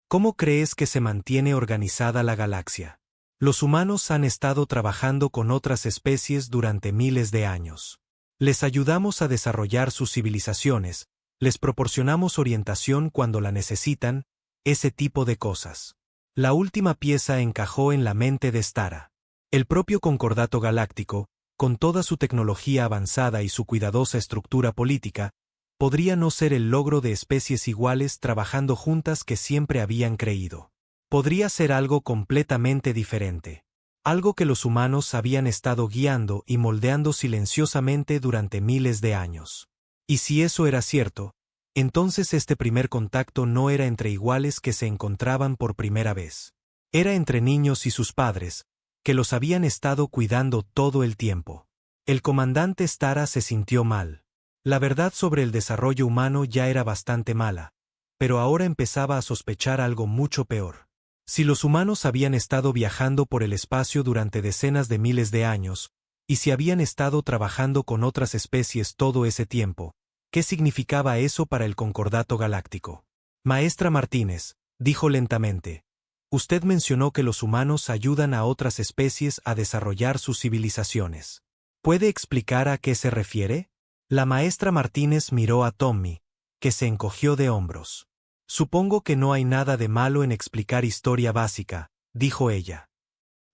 ¿Cómo crees que se mantiene organizada la galaxia? Los humanos han estado trabajando con otras especies durante miles de años. Les ayudamos a desarrollar sus civilizaciones, les proporcionamos orientación cuando la necesitan, ese tipo de cosas. La última pieza encajó en la mente de Stara. El propio Concordato Galáctico, con toda su tecnología avanzada y su cuidadosa estructura política, podría no ser el logro de especies iguales trabajando juntas que siempre habían creído. Podría ser algo completamente diferente. Algo que los humanos habían estado guiando y moldeando silenciosamente durante miles de años. Y si eso era cierto, entonces este primer contacto no era entre iguales que se encontraban por primera vez. Era entre niños y sus padres, que los habían estado cuidando todo el tiempo. El comandante Stara se sintió mal. La verdad sobre el desarrollo humano ya era bastante mala, pero ahora empezaba a sospechar algo mucho peor. Si los humanos habían estado viajando por el espacio durante decenas de miles de años, y si habían estado trabajando con otras especies todo ese tiempo, ¿qué significaba eso para el Concordato Galáctico? Maestra Martínez, dijo lentamente, usted mencionó que los humanos ayudan a otras especies a desarrollar sus civilizaciones. ¿Puede explicar a qué se refiere? La maestra Martínez miró a Tommy, que se encogió de hombros. Supongo que no hay nada de malo en explicar historia básica, dijo ella.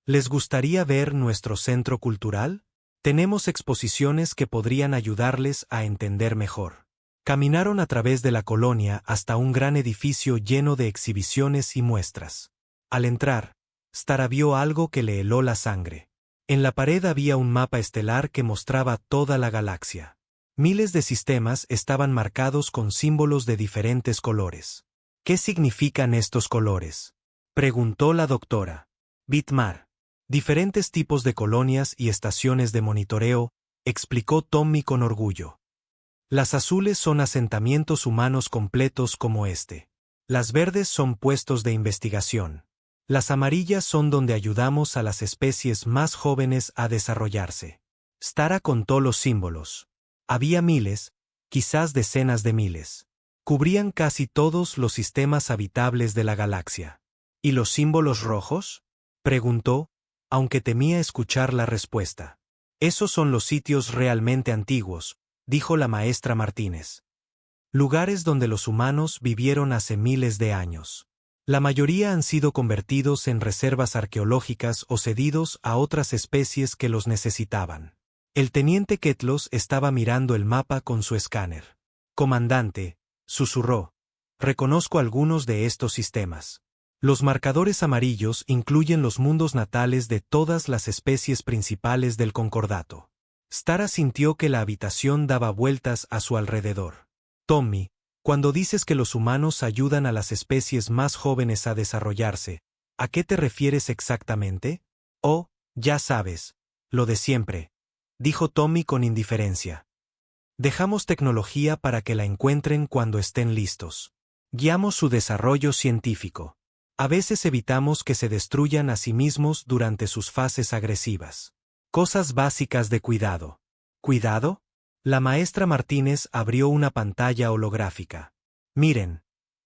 ¿Les gustaría ver nuestro centro cultural? Tenemos exposiciones que podrían ayudarles a entender mejor. Caminaron a través de la colonia hasta un gran edificio lleno de exhibiciones y muestras. Al entrar, Stara vio algo que le heló la sangre. En la pared había un mapa estelar que mostraba toda la galaxia. Miles de sistemas estaban marcados con símbolos de diferentes colores. ¿Qué significan estos colores?, preguntó la doctora. Bitmar. Diferentes tipos de colonias y estaciones de monitoreo, explicó Tommy con orgullo. Las azules son asentamientos humanos completos como este. Las verdes son puestos de investigación. Las amarillas son donde ayudamos a las especies más jóvenes a desarrollarse. Stara contó los símbolos. Había miles, quizás decenas de miles. Cubrían casi todos los sistemas habitables de la galaxia. ¿Y los símbolos rojos?, preguntó, aunque temía escuchar la respuesta. Esos son los sitios realmente antiguos, dijo la maestra Martínez. Lugares donde los humanos vivieron hace miles de años. La mayoría han sido convertidos en reservas arqueológicas o cedidos a otras especies que los necesitaban. El teniente Ketlos estaba mirando el mapa con su escáner. Comandante, susurró, reconozco algunos de estos sistemas. Los marcadores amarillos incluyen los mundos natales de todas las especies principales del Concordato. Stara sintió que la habitación daba vueltas a su alrededor. Tommy, cuando dices que los humanos ayudan a las especies más jóvenes a desarrollarse, ¿a qué te refieres exactamente? Oh, ya sabes, lo de siempre, dijo Tommy con indiferencia. Dejamos tecnología para que la encuentren cuando estén listos. Guiamos su desarrollo científico. A veces evitamos que se destruyan a sí mismos durante sus fases agresivas. Cosas básicas de cuidado. ¿Cuidado? La maestra Martínez abrió una pantalla holográfica. Miren.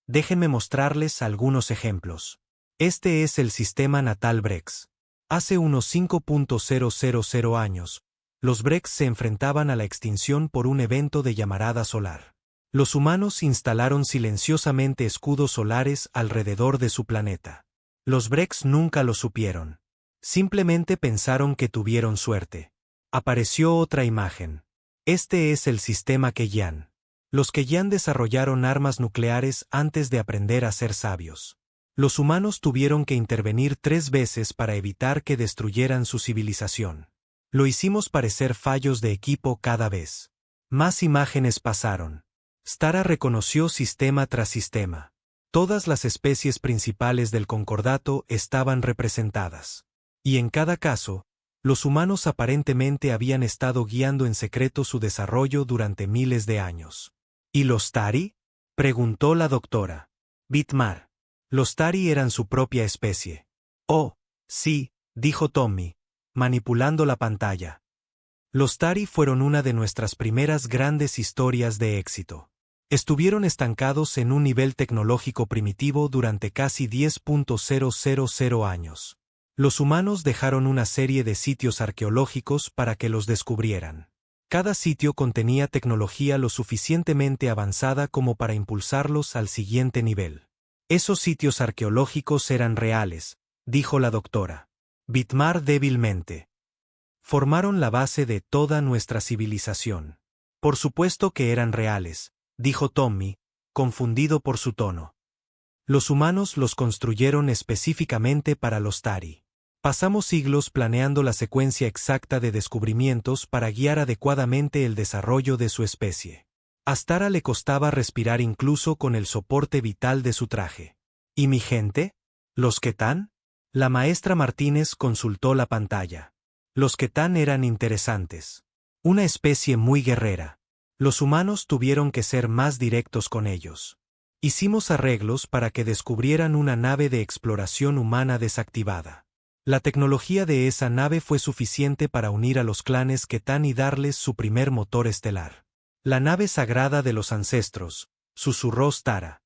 Déjenme mostrarles algunos ejemplos. Este es el sistema natal Brex. Hace unos 5.000 años, los Brex se enfrentaban a la extinción por un evento de llamarada solar. Los humanos instalaron silenciosamente escudos solares alrededor de su planeta. Los Brex nunca lo supieron. Simplemente pensaron que tuvieron suerte. Apareció otra imagen. Este es el sistema Keyan. Los Keyan desarrollaron armas nucleares antes de aprender a ser sabios. Los humanos tuvieron que intervenir 3 veces para evitar que destruyeran su civilización. Lo hicimos parecer fallos de equipo cada vez. Más imágenes pasaron. Stara reconoció sistema tras sistema. Todas las especies principales del concordato estaban representadas. Y en cada caso, los humanos aparentemente habían estado guiando en secreto su desarrollo durante miles de años. ¿Y los Tari?, preguntó la doctora. Bitmar. Los Tari eran su propia especie. Oh, sí, dijo Tommy, manipulando la pantalla. Los Tari fueron una de nuestras primeras grandes historias de éxito. Estuvieron estancados en un nivel tecnológico primitivo durante casi 10.000 años. Los humanos dejaron una serie de sitios arqueológicos para que los descubrieran. Cada sitio contenía tecnología lo suficientemente avanzada como para impulsarlos al siguiente nivel. Esos sitios arqueológicos eran reales, dijo la doctora. Bitmar débilmente. Formaron la base de toda nuestra civilización. Por supuesto que eran reales, dijo Tommy, confundido por su tono. Los humanos los construyeron específicamente para los Tari. Pasamos siglos planeando la secuencia exacta de descubrimientos para guiar adecuadamente el desarrollo de su especie. A Stara le costaba respirar incluso con el soporte vital de su traje. ¿Y mi gente? ¿Los Ketan? La maestra Martínez consultó la pantalla. Los Ketan eran interesantes. Una especie muy guerrera. Los humanos tuvieron que ser más directos con ellos. Hicimos arreglos para que descubrieran una nave de exploración humana desactivada. La tecnología de esa nave fue suficiente para unir a los clanes Ketan y darles su primer motor estelar. La nave sagrada de los ancestros, susurró Stara.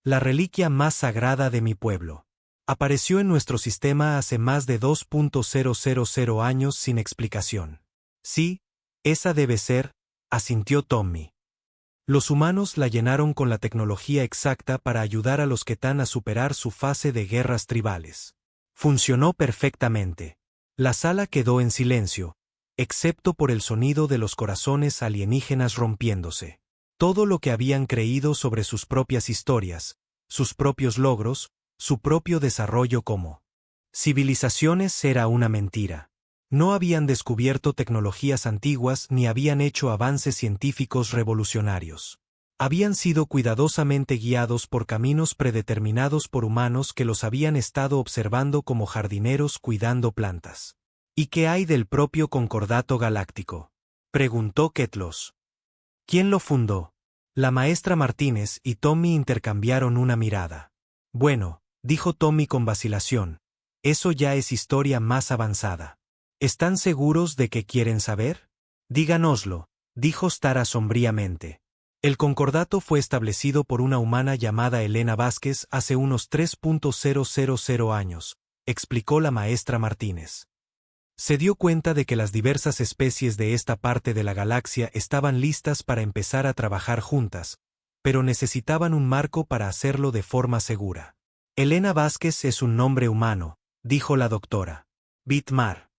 La reliquia más sagrada de mi pueblo. Apareció en nuestro sistema hace más de 2.000 años sin explicación. Sí, esa debe ser, asintió Tommy. Los humanos la llenaron con la tecnología exacta para ayudar a los Ketan a superar su fase de guerras tribales. Funcionó perfectamente. La sala quedó en silencio, excepto por el sonido de los corazones alienígenas rompiéndose. Todo lo que habían creído sobre sus propias historias, sus propios logros, su propio desarrollo como civilizaciones era una mentira. No habían descubierto tecnologías antiguas ni habían hecho avances científicos revolucionarios. Habían sido cuidadosamente guiados por caminos predeterminados por humanos que los habían estado observando como jardineros cuidando plantas. ¿Y qué hay del propio Concordato Galáctico?, preguntó Ketlos. ¿Quién lo fundó? La maestra Martínez y Tommy intercambiaron una mirada. Bueno, dijo Tommy con vacilación, eso ya es historia más avanzada. ¿Están seguros de que quieren saber? Díganoslo, dijo Stara sombríamente. El concordato fue establecido por una humana llamada Elena Vázquez hace unos 3.000 años, explicó la maestra Martínez. Se dio cuenta de que las diversas especies de esta parte de la galaxia estaban listas para empezar a trabajar juntas, pero necesitaban un marco para hacerlo de forma segura. Elena Vázquez es un nombre humano, dijo la doctora. Bitmar.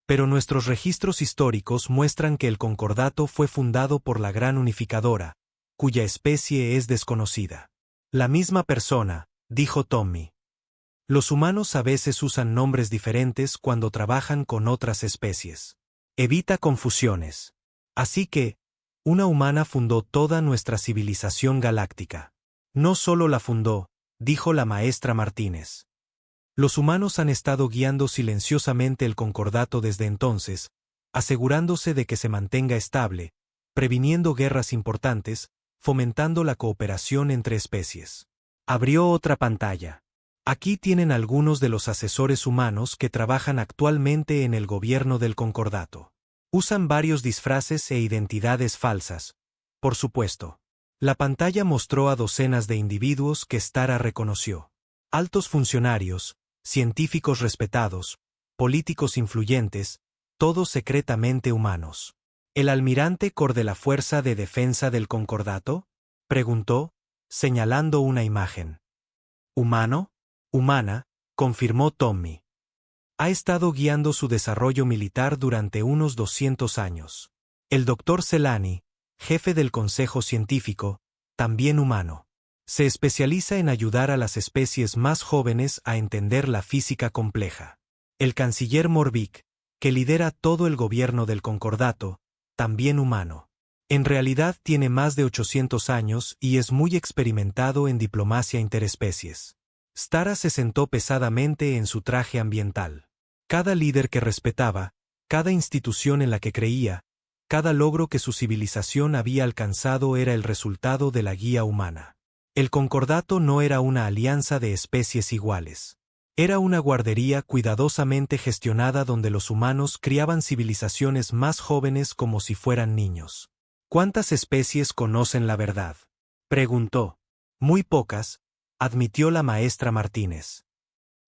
Pero nuestros registros históricos muestran que el concordato fue fundado por la Gran Unificadora, cuya especie es desconocida. La misma persona, dijo Tommy. Los humanos a veces usan nombres diferentes cuando trabajan con otras especies. Evita confusiones. Así que, una humana fundó toda nuestra civilización galáctica. No solo la fundó, dijo la maestra Martínez. Los humanos han estado guiando silenciosamente el concordato desde entonces, asegurándose de que se mantenga estable, previniendo guerras importantes, fomentando la cooperación entre especies. Abrió otra pantalla. Aquí tienen algunos de los asesores humanos que trabajan actualmente en el gobierno del concordato. Usan varios disfraces e identidades falsas, por supuesto. La pantalla mostró a docenas de individuos que Stara reconoció. Altos funcionarios, científicos respetados, políticos influyentes, todos secretamente humanos. ¿El almirante Cor de la Fuerza de Defensa del Concordato? Preguntó, señalando una imagen. ¿Humano? Humana, confirmó Tommy. Ha estado guiando su desarrollo militar durante unos 200 años. El Dr. Celani, jefe del Consejo Científico, también humano. Se especializa en ayudar a las especies más jóvenes a entender la física compleja. El canciller Morvik, que lidera todo el gobierno del Concordato, también humano. En realidad tiene más de 800 años y es muy experimentado en diplomacia interespecies. Stara se sentó pesadamente en su traje ambiental. Cada líder que respetaba, cada institución en la que creía, cada logro que su civilización había alcanzado era el resultado de la guía humana. El Concordato no era una alianza de especies iguales. Era una guardería cuidadosamente gestionada donde los humanos criaban civilizaciones más jóvenes como si fueran niños. ¿Cuántas especies conocen la verdad? Preguntó. Muy pocas, admitió la maestra Martínez.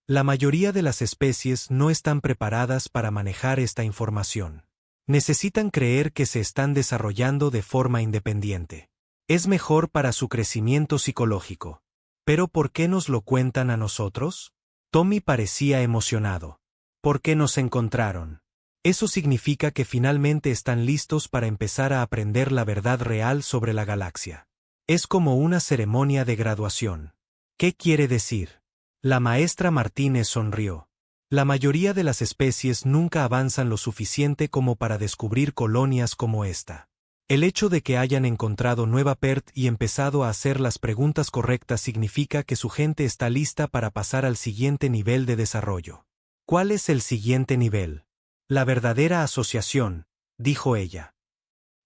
La mayoría de las especies no están preparadas para manejar esta información. Necesitan creer que se están desarrollando de forma independiente. Es mejor para su crecimiento psicológico. ¿Pero por qué nos lo cuentan a nosotros? Tommy parecía emocionado. ¿Por qué nos encontraron? Eso significa que finalmente están listos para empezar a aprender la verdad real sobre la galaxia. Es como una ceremonia de graduación. ¿Qué quiere decir? La maestra Martínez sonrió. La mayoría de las especies nunca avanzan lo suficiente como para descubrir colonias como esta. El hecho de que hayan encontrado Nueva Perth y empezado a hacer las preguntas correctas significa que su gente está lista para pasar al siguiente nivel de desarrollo. ¿Cuál es el siguiente nivel? La verdadera asociación, dijo ella.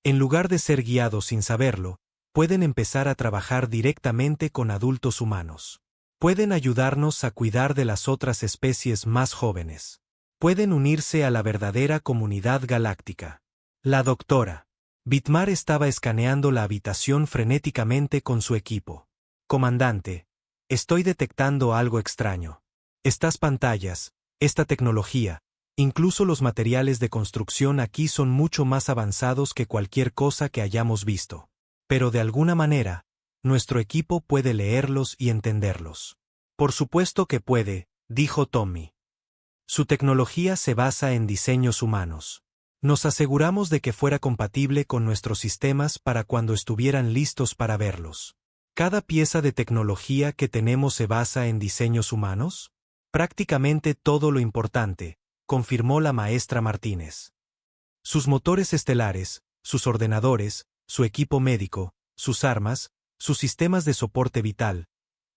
En lugar de ser guiados sin saberlo, pueden empezar a trabajar directamente con adultos humanos. Pueden ayudarnos a cuidar de las otras especies más jóvenes. Pueden unirse a la verdadera comunidad galáctica. La doctora Bitmar estaba escaneando la habitación frenéticamente con su equipo. Comandante, estoy detectando algo extraño. Estas pantallas, esta tecnología, incluso los materiales de construcción aquí son mucho más avanzados que cualquier cosa que hayamos visto. Pero de alguna manera, nuestro equipo puede leerlos y entenderlos. Por supuesto que puede, dijo Tommy. Su tecnología se basa en diseños humanos. Nos aseguramos de que fuera compatible con nuestros sistemas para cuando estuvieran listos para verlos. ¿Cada pieza de tecnología que tenemos se basa en diseños humanos? Prácticamente todo lo importante, confirmó la maestra Martínez. Sus motores estelares, sus ordenadores, su equipo médico, sus armas, sus sistemas de soporte vital,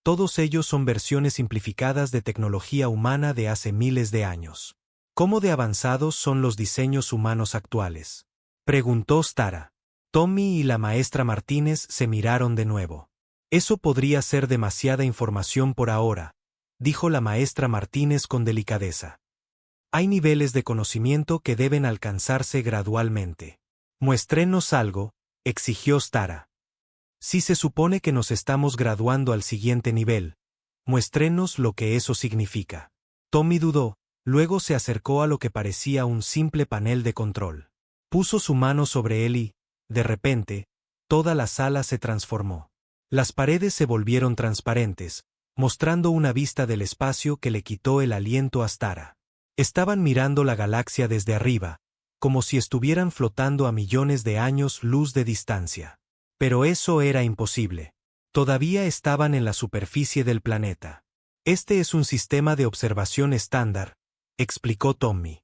todos ellos son versiones simplificadas de tecnología humana de hace miles de años. ¿Cómo de avanzados son los diseños humanos actuales? Preguntó Stara. Tommy y la maestra Martínez se miraron de nuevo. Eso podría ser demasiada información por ahora, dijo la maestra Martínez con delicadeza. Hay niveles de conocimiento que deben alcanzarse gradualmente. Muéstrenos algo, exigió Stara. Si se supone que nos estamos graduando al siguiente nivel, muéstrenos lo que eso significa. Tommy dudó. Luego se acercó a lo que parecía un simple panel de control. Puso su mano sobre él y, de repente, toda la sala se transformó. Las paredes se volvieron transparentes, mostrando una vista del espacio que le quitó el aliento a Stara. Estaban mirando la galaxia desde arriba, como si estuvieran flotando a millones de años luz de distancia. Pero eso era imposible. Todavía estaban en la superficie del planeta. Este es un sistema de observación estándar, explicó Tommy.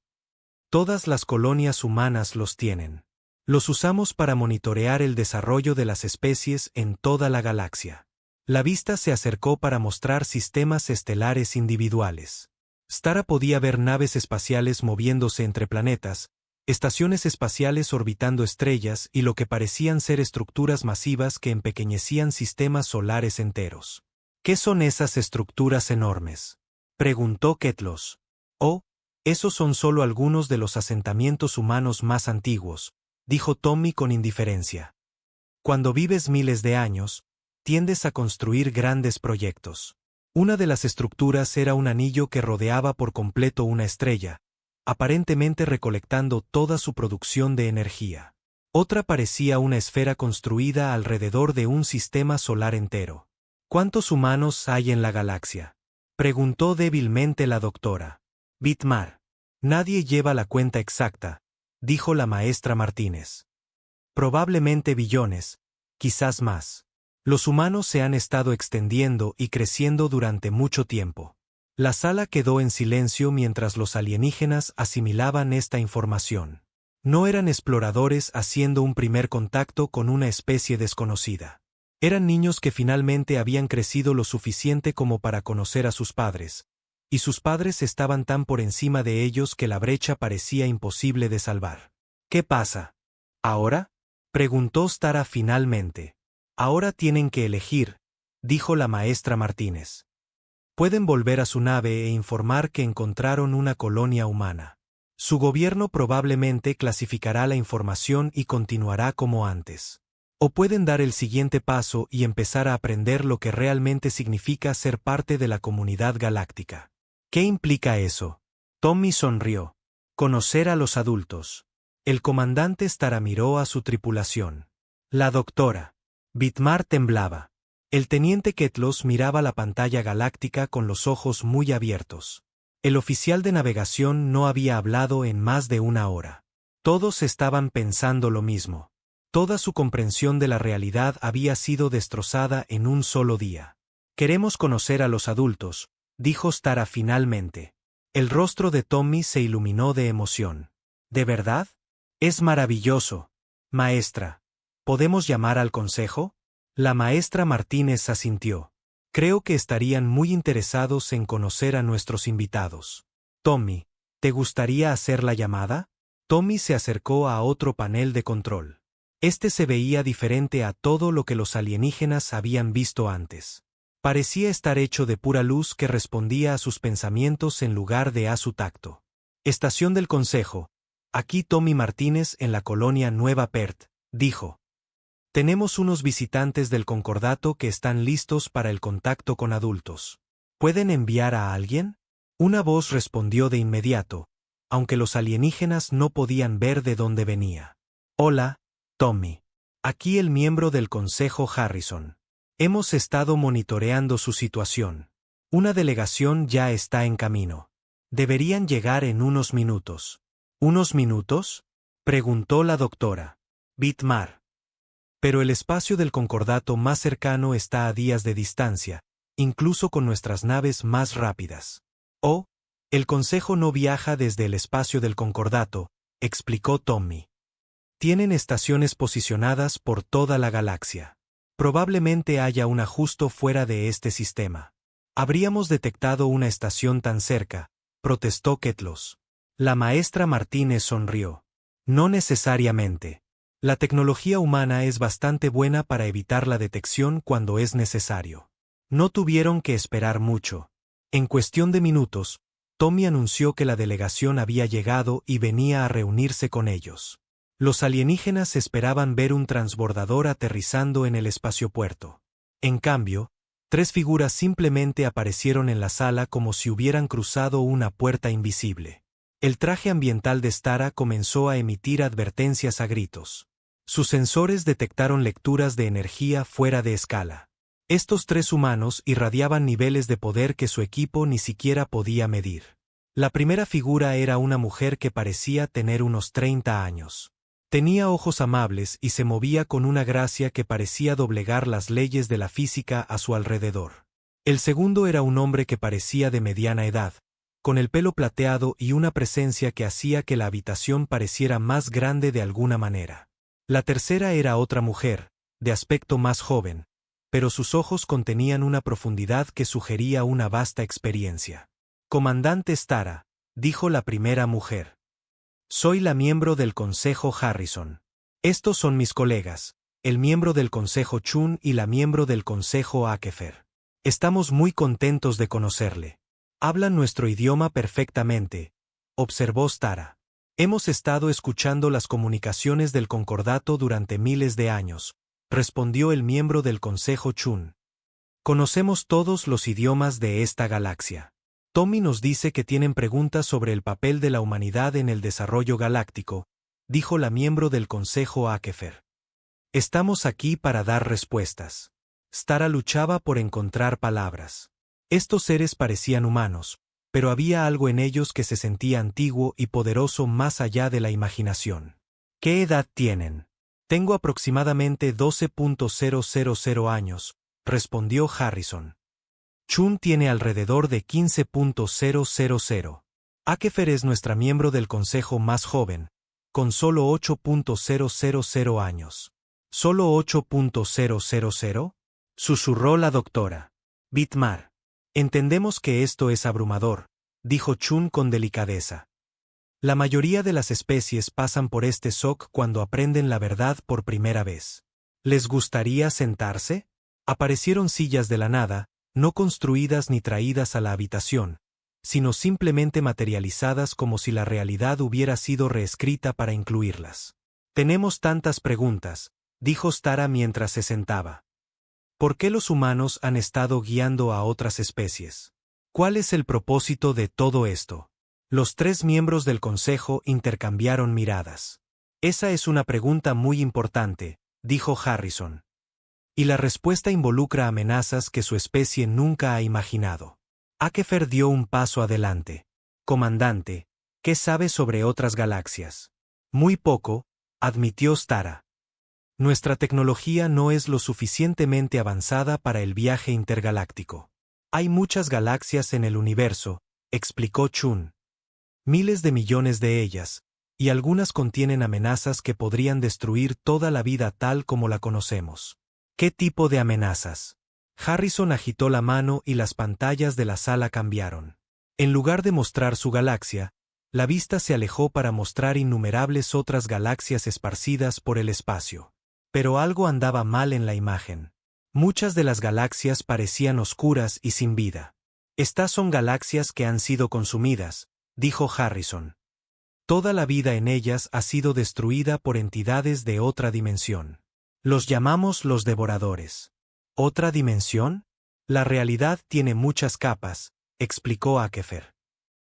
Todas las colonias humanas los tienen. Los usamos para monitorear el desarrollo de las especies en toda la galaxia. La vista se acercó para mostrar sistemas estelares individuales. Stara podía ver naves espaciales moviéndose entre planetas, estaciones espaciales orbitando estrellas y lo que parecían ser estructuras masivas que empequeñecían sistemas solares enteros. ¿Qué son esas estructuras enormes?, preguntó Ketlos. Oh, esos son solo algunos de los asentamientos humanos más antiguos, dijo Tommy con indiferencia. Cuando vives miles de años, tiendes a construir grandes proyectos. Una de las estructuras era un anillo que rodeaba por completo una estrella, aparentemente recolectando toda su producción de energía. Otra parecía una esfera construida alrededor de un sistema solar entero. ¿Cuántos humanos hay en la galaxia?, preguntó débilmente la doctora. Bitmar. Nadie lleva la cuenta exacta, dijo la maestra Martínez. Probablemente billones, quizás más. Los humanos se han estado extendiendo y creciendo durante mucho tiempo. La sala quedó en silencio mientras los alienígenas asimilaban esta información. No eran exploradores haciendo un primer contacto con una especie desconocida. Eran niños que finalmente habían crecido lo suficiente como para conocer a sus padres, y sus padres estaban tan por encima de ellos que la brecha parecía imposible de salvar. ¿Qué pasa? ¿Ahora?, preguntó Stara finalmente. Ahora tienen que elegir, dijo la maestra Martínez. Pueden volver a su nave e informar que encontraron una colonia humana. Su gobierno probablemente clasificará la información y continuará como antes. O pueden dar el siguiente paso y empezar a aprender lo que realmente significa ser parte de la comunidad galáctica. ¿Qué implica eso? Tommy sonrió. Conocer a los adultos. El comandante Stara miró a su tripulación. La doctora. Bitmar temblaba. El teniente Ketlos miraba la pantalla galáctica con los ojos muy abiertos. El oficial de navegación no había hablado en más de una hora. Todos estaban pensando lo mismo. Toda su comprensión de la realidad había sido destrozada en un solo día. Queremos conocer a los adultos, dijo Stara finalmente. El rostro de Tommy se iluminó de emoción. ¿De verdad? Es maravilloso. Maestra, ¿podemos llamar al consejo? La maestra Martínez asintió. Creo que estarían muy interesados en conocer a nuestros invitados. Tommy, ¿te gustaría hacer la llamada? Tommy se acercó a otro panel de control. Este se veía diferente a todo lo que los alienígenas habían visto antes. Parecía estar hecho de pura luz que respondía a sus pensamientos en lugar de a su tacto. Estación del Consejo. Aquí Tommy Martínez en la colonia Nueva Perth, dijo. Tenemos unos visitantes del Concordato que están listos para el contacto con adultos. ¿Pueden enviar a alguien? Una voz respondió de inmediato, aunque los alienígenas no podían ver de dónde venía. Hola, Tommy. Aquí el miembro del Consejo Harrison. Hemos estado monitoreando su situación. Una delegación ya está en camino. Deberían llegar en unos minutos. ¿Unos minutos?, preguntó la doctora. Bitmar. Pero el espacio del Concordato más cercano está a días de distancia, incluso con nuestras naves más rápidas. Oh, el Consejo no viaja desde el espacio del Concordato, explicó Tommy. Tienen estaciones posicionadas por toda la galaxia. Probablemente haya una justo fuera de este sistema. Habríamos detectado una estación tan cerca, protestó Ketlos. La maestra Martínez sonrió. No necesariamente. La tecnología humana es bastante buena para evitar la detección cuando es necesario. No tuvieron que esperar mucho. En cuestión de minutos, Tommy anunció que la delegación había llegado y venía a reunirse con ellos. Los alienígenas esperaban ver un transbordador aterrizando en el espaciopuerto. En cambio, 3 figuras simplemente aparecieron en la sala como si hubieran cruzado una puerta invisible. El traje ambiental de Stara comenzó a emitir advertencias a gritos. Sus sensores detectaron lecturas de energía fuera de escala. Estos 3 humanos irradiaban niveles de poder que su equipo ni siquiera podía medir. La primera figura era una mujer que parecía tener unos 30 años. Tenía ojos amables y se movía con una gracia que parecía doblegar las leyes de la física a su alrededor. El segundo era un hombre que parecía de mediana edad, con el pelo plateado y una presencia que hacía que la habitación pareciera más grande de alguna manera. La tercera era otra mujer, de aspecto más joven, pero sus ojos contenían una profundidad que sugería una vasta experiencia. Comandante Stara, dijo la primera mujer. Soy la miembro del Consejo Harrison. Estos son mis colegas, el miembro del Consejo Chun y la miembro del Consejo Akefer. Estamos muy contentos de conocerle. Hablan nuestro idioma perfectamente, observó Stara. Hemos estado escuchando las comunicaciones del Concordato durante miles de años, respondió el miembro del Consejo Chun. Conocemos todos los idiomas de esta galaxia. Tommy nos dice que tienen preguntas sobre el papel de la humanidad en el desarrollo galáctico, dijo la miembro del Consejo Akefer. Estamos aquí para dar respuestas. Stara luchaba por encontrar palabras. Estos seres parecían humanos, pero había algo en ellos que se sentía antiguo y poderoso más allá de la imaginación. ¿Qué edad tienen? Tengo aproximadamente 12.000 años, respondió Harrison. Chun tiene alrededor de 15.000. Akefer es nuestra miembro del consejo más joven, con solo 8.000 años. ¿Solo 8.000? Susurró la doctora. Bitmar. Entendemos que esto es abrumador, dijo Chun con delicadeza. La mayoría de las especies pasan por este shock cuando aprenden la verdad por primera vez. ¿Les gustaría sentarse? Aparecieron sillas de la nada, no construidas ni traídas a la habitación, sino simplemente materializadas como si la realidad hubiera sido reescrita para incluirlas. Tenemos tantas preguntas, dijo Stara mientras se sentaba. ¿Por qué los humanos han estado guiando a otras especies? ¿Cuál es el propósito de todo esto? Los tres miembros del consejo intercambiaron miradas. Esa es una pregunta muy importante, dijo Harrison. Y la respuesta involucra amenazas que su especie nunca ha imaginado. Akefer dio un paso adelante. Comandante, ¿qué sabe sobre otras galaxias? Muy poco, admitió Stara. Nuestra tecnología no es lo suficientemente avanzada para el viaje intergaláctico. Hay muchas galaxias en el universo, explicó Chun. Miles de millones de ellas, y algunas contienen amenazas que podrían destruir toda la vida tal como la conocemos. ¿Qué tipo de amenazas? Harrison agitó la mano y las pantallas de la sala cambiaron. En lugar de mostrar su galaxia, la vista se alejó para mostrar innumerables otras galaxias esparcidas por el espacio. Pero algo andaba mal en la imagen. Muchas de las galaxias parecían oscuras y sin vida. Estas son galaxias que han sido consumidas, dijo Harrison. Toda la vida en ellas ha sido destruida por entidades de otra dimensión. Los llamamos los devoradores. ¿Otra dimensión? La realidad tiene muchas capas, explicó Akefer.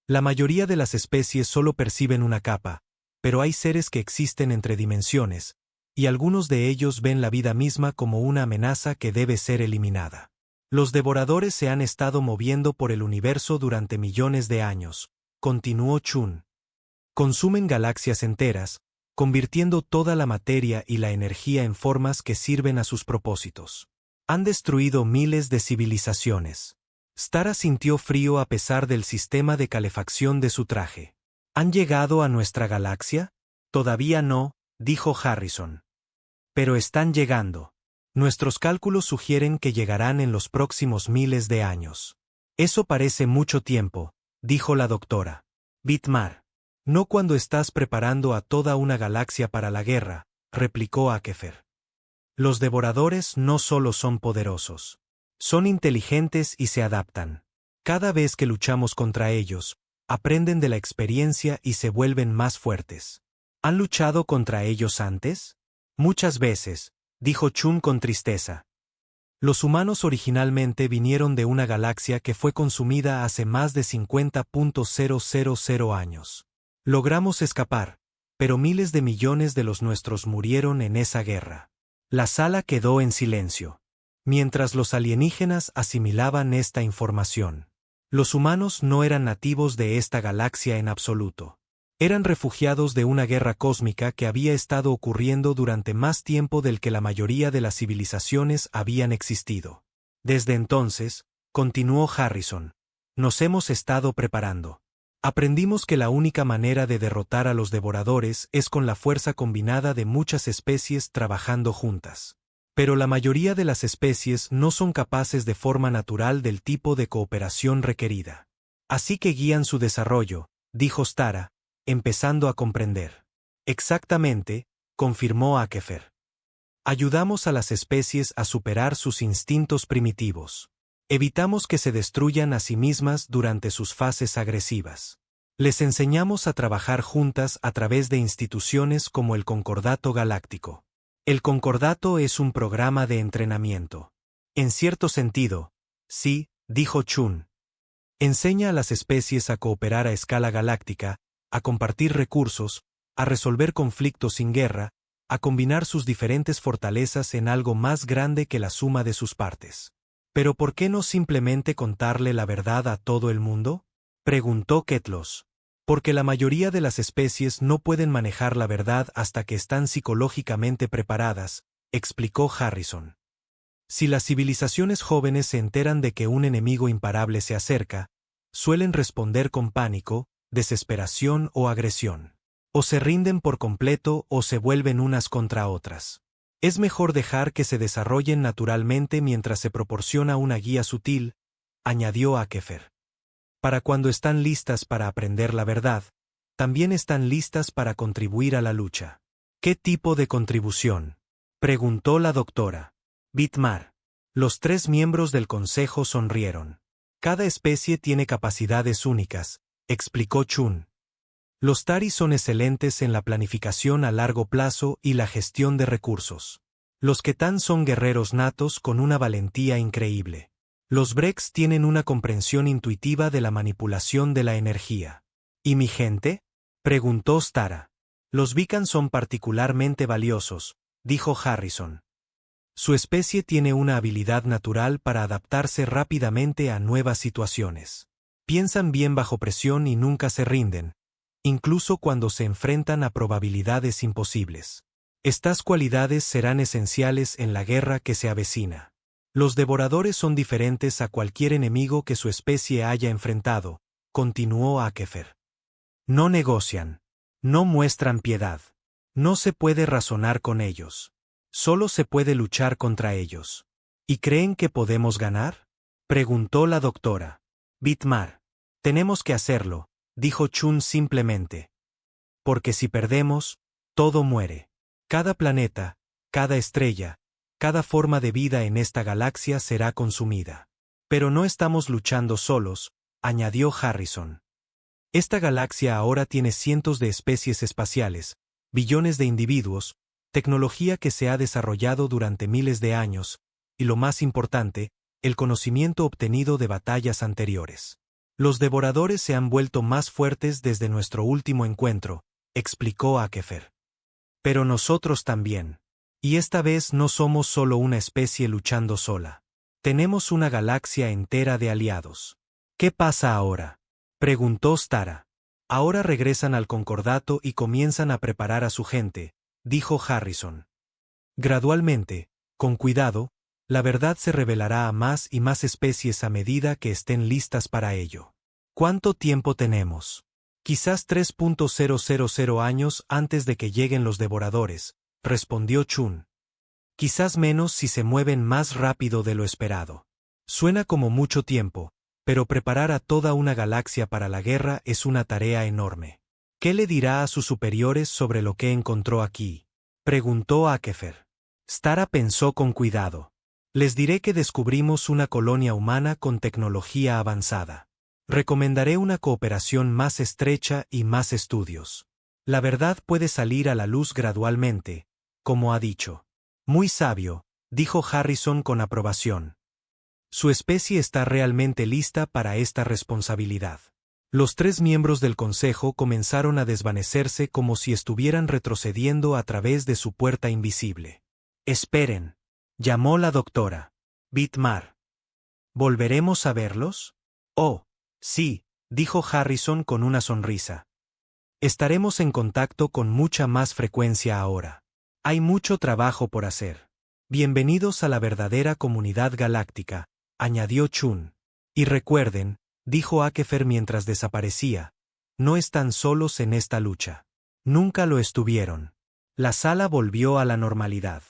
La mayoría de las especies solo perciben una capa, pero hay seres que existen entre dimensiones, y algunos de ellos ven la vida misma como una amenaza que debe ser eliminada. Los devoradores se han estado moviendo por el universo durante millones de años, continuó Chun. Consumen galaxias enteras, convirtiendo toda la materia y la energía en formas que sirven a sus propósitos. Han destruido miles de civilizaciones. Stara sintió frío a pesar del sistema de calefacción de su traje. ¿Han llegado a nuestra galaxia? Todavía no, dijo Harrison. Pero están llegando. Nuestros cálculos sugieren que llegarán en los próximos miles de años. Eso parece mucho tiempo, dijo la doctora. Bitmar. No cuando estás preparando a toda una galaxia para la guerra, replicó Akefer. Los devoradores no solo son poderosos. Son inteligentes y se adaptan. Cada vez que luchamos contra ellos, aprenden de la experiencia y se vuelven más fuertes. ¿Han luchado contra ellos antes? Muchas veces, dijo Chun con tristeza. Los humanos originalmente vinieron de una galaxia que fue consumida hace más de 50.000 años. Logramos escapar, pero miles de millones de los nuestros murieron en esa guerra. La sala quedó en silencio, mientras los alienígenas asimilaban esta información. Los humanos no eran nativos de esta galaxia en absoluto. Eran refugiados de una guerra cósmica que había estado ocurriendo durante más tiempo del que la mayoría de las civilizaciones habían existido. Desde entonces, continuó Harrison, nos hemos estado preparando. Aprendimos que la única manera de derrotar a los devoradores es con la fuerza combinada de muchas especies trabajando juntas. Pero la mayoría de las especies no son capaces de forma natural del tipo de cooperación requerida. Así que guían su desarrollo, dijo Stara, empezando a comprender. Exactamente, confirmó Akefer. Ayudamos a las especies a superar sus instintos primitivos. Evitamos que se destruyan a sí mismas durante sus fases agresivas. Les enseñamos a trabajar juntas a través de instituciones como el Concordato Galáctico. El Concordato es un programa de entrenamiento. En cierto sentido, sí, dijo Chun. Enseña a las especies a cooperar a escala galáctica, a compartir recursos, a resolver conflictos sin guerra, a combinar sus diferentes fortalezas en algo más grande que la suma de sus partes. ¿Pero por qué no simplemente contarle la verdad a todo el mundo?, preguntó Ketlos. Porque la mayoría de las especies no pueden manejar la verdad hasta que están psicológicamente preparadas, explicó Harrison. Si las civilizaciones jóvenes se enteran de que un enemigo imparable se acerca, suelen responder con pánico, desesperación o agresión. O se rinden por completo o se vuelven unas contra otras. Es mejor dejar que se desarrollen naturalmente mientras se proporciona una guía sutil, añadió Akefer. Para cuando están listas para aprender la verdad, también están listas para contribuir a la lucha. ¿Qué tipo de contribución?, preguntó la doctora. Bitmar. Los 3 miembros del consejo sonrieron. Cada especie tiene capacidades únicas, explicó Chun. Los Tari son excelentes en la planificación a largo plazo y la gestión de recursos. Los Ketan son guerreros natos con una valentía increíble. Los Brex tienen una comprensión intuitiva de la manipulación de la energía. ¿Y mi gente?, preguntó Stara. Los Vikan son particularmente valiosos, dijo Harrison. Su especie tiene una habilidad natural para adaptarse rápidamente a nuevas situaciones. Piensan bien bajo presión y nunca se rinden, incluso cuando se enfrentan a probabilidades imposibles. Estas cualidades serán esenciales en la guerra que se avecina. Los devoradores son diferentes a cualquier enemigo que su especie haya enfrentado, continuó Akefer. No negocian. No muestran piedad. No se puede razonar con ellos. Solo se puede luchar contra ellos. ¿Y creen que podemos ganar?, preguntó la doctora. Bitmar. Tenemos que hacerlo, dijo Chun simplemente. Porque si perdemos, todo muere. Cada planeta, cada estrella, cada forma de vida en esta galaxia será consumida. Pero no estamos luchando solos, añadió Harrison. Esta galaxia ahora tiene cientos de especies espaciales, billones de individuos, tecnología que se ha desarrollado durante miles de años, y lo más importante, el conocimiento obtenido de batallas anteriores. Los devoradores se han vuelto más fuertes desde nuestro último encuentro, explicó Akefer. Pero nosotros también. Y esta vez no somos solo una especie luchando sola. Tenemos una galaxia entera de aliados. ¿Qué pasa ahora?, preguntó Stara. Ahora regresan al concordato y comienzan a preparar a su gente, dijo Harrison. Gradualmente, con cuidado, la verdad se revelará a más y más especies a medida que estén listas para ello. ¿Cuánto tiempo tenemos? Quizás 3.000 años antes de que lleguen los devoradores, respondió Chun. Quizás menos si se mueven más rápido de lo esperado. Suena como mucho tiempo, pero preparar a toda una galaxia para la guerra es una tarea enorme. ¿Qué le dirá a sus superiores sobre lo que encontró aquí?, preguntó Akefer. Stara pensó con cuidado. Les diré que descubrimos una colonia humana con tecnología avanzada. Recomendaré una cooperación más estrecha y más estudios. La verdad puede salir a la luz gradualmente, como ha dicho. Muy sabio, dijo Harrison con aprobación. Su especie está realmente lista para esta responsabilidad. Los 3 miembros del consejo comenzaron a desvanecerse como si estuvieran retrocediendo a través de su puerta invisible. Esperen, llamó la doctora. Bitmar. ¿Volveremos a verlos? Oh, sí, dijo Harrison con una sonrisa. Estaremos en contacto con mucha más frecuencia ahora. Hay mucho trabajo por hacer. Bienvenidos a la verdadera comunidad galáctica, añadió Chun. Y recuerden, dijo Akefer mientras desaparecía, no están solos en esta lucha. Nunca lo estuvieron. La sala volvió a la normalidad.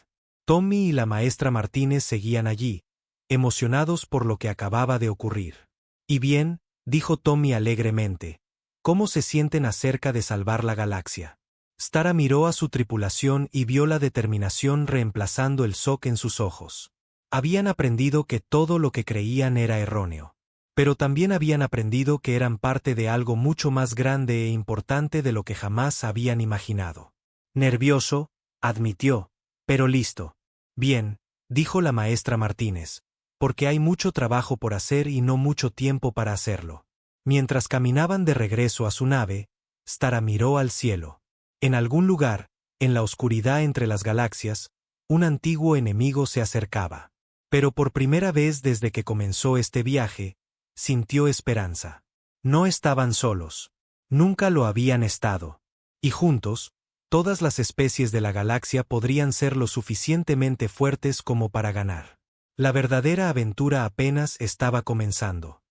Tommy y la maestra Martínez seguían allí, emocionados por lo que acababa de ocurrir. Y bien, dijo Tommy alegremente, ¿cómo se sienten acerca de salvar la galaxia? Stara miró a su tripulación y vio la determinación reemplazando el shock en sus ojos. Habían aprendido que todo lo que creían era erróneo. Pero también habían aprendido que eran parte de algo mucho más grande e importante de lo que jamás habían imaginado. Nervioso, admitió, pero listo. Bien, dijo la maestra Martínez, porque hay mucho trabajo por hacer y no mucho tiempo para hacerlo. Mientras caminaban de regreso a su nave, Stara miró al cielo. En algún lugar, en la oscuridad entre las galaxias, un antiguo enemigo se acercaba. Pero por primera vez desde que comenzó este viaje, sintió esperanza. No estaban solos. Nunca lo habían estado. Y juntos, todas las especies de la galaxia podrían ser lo suficientemente fuertes como para ganar. La verdadera aventura apenas estaba comenzando.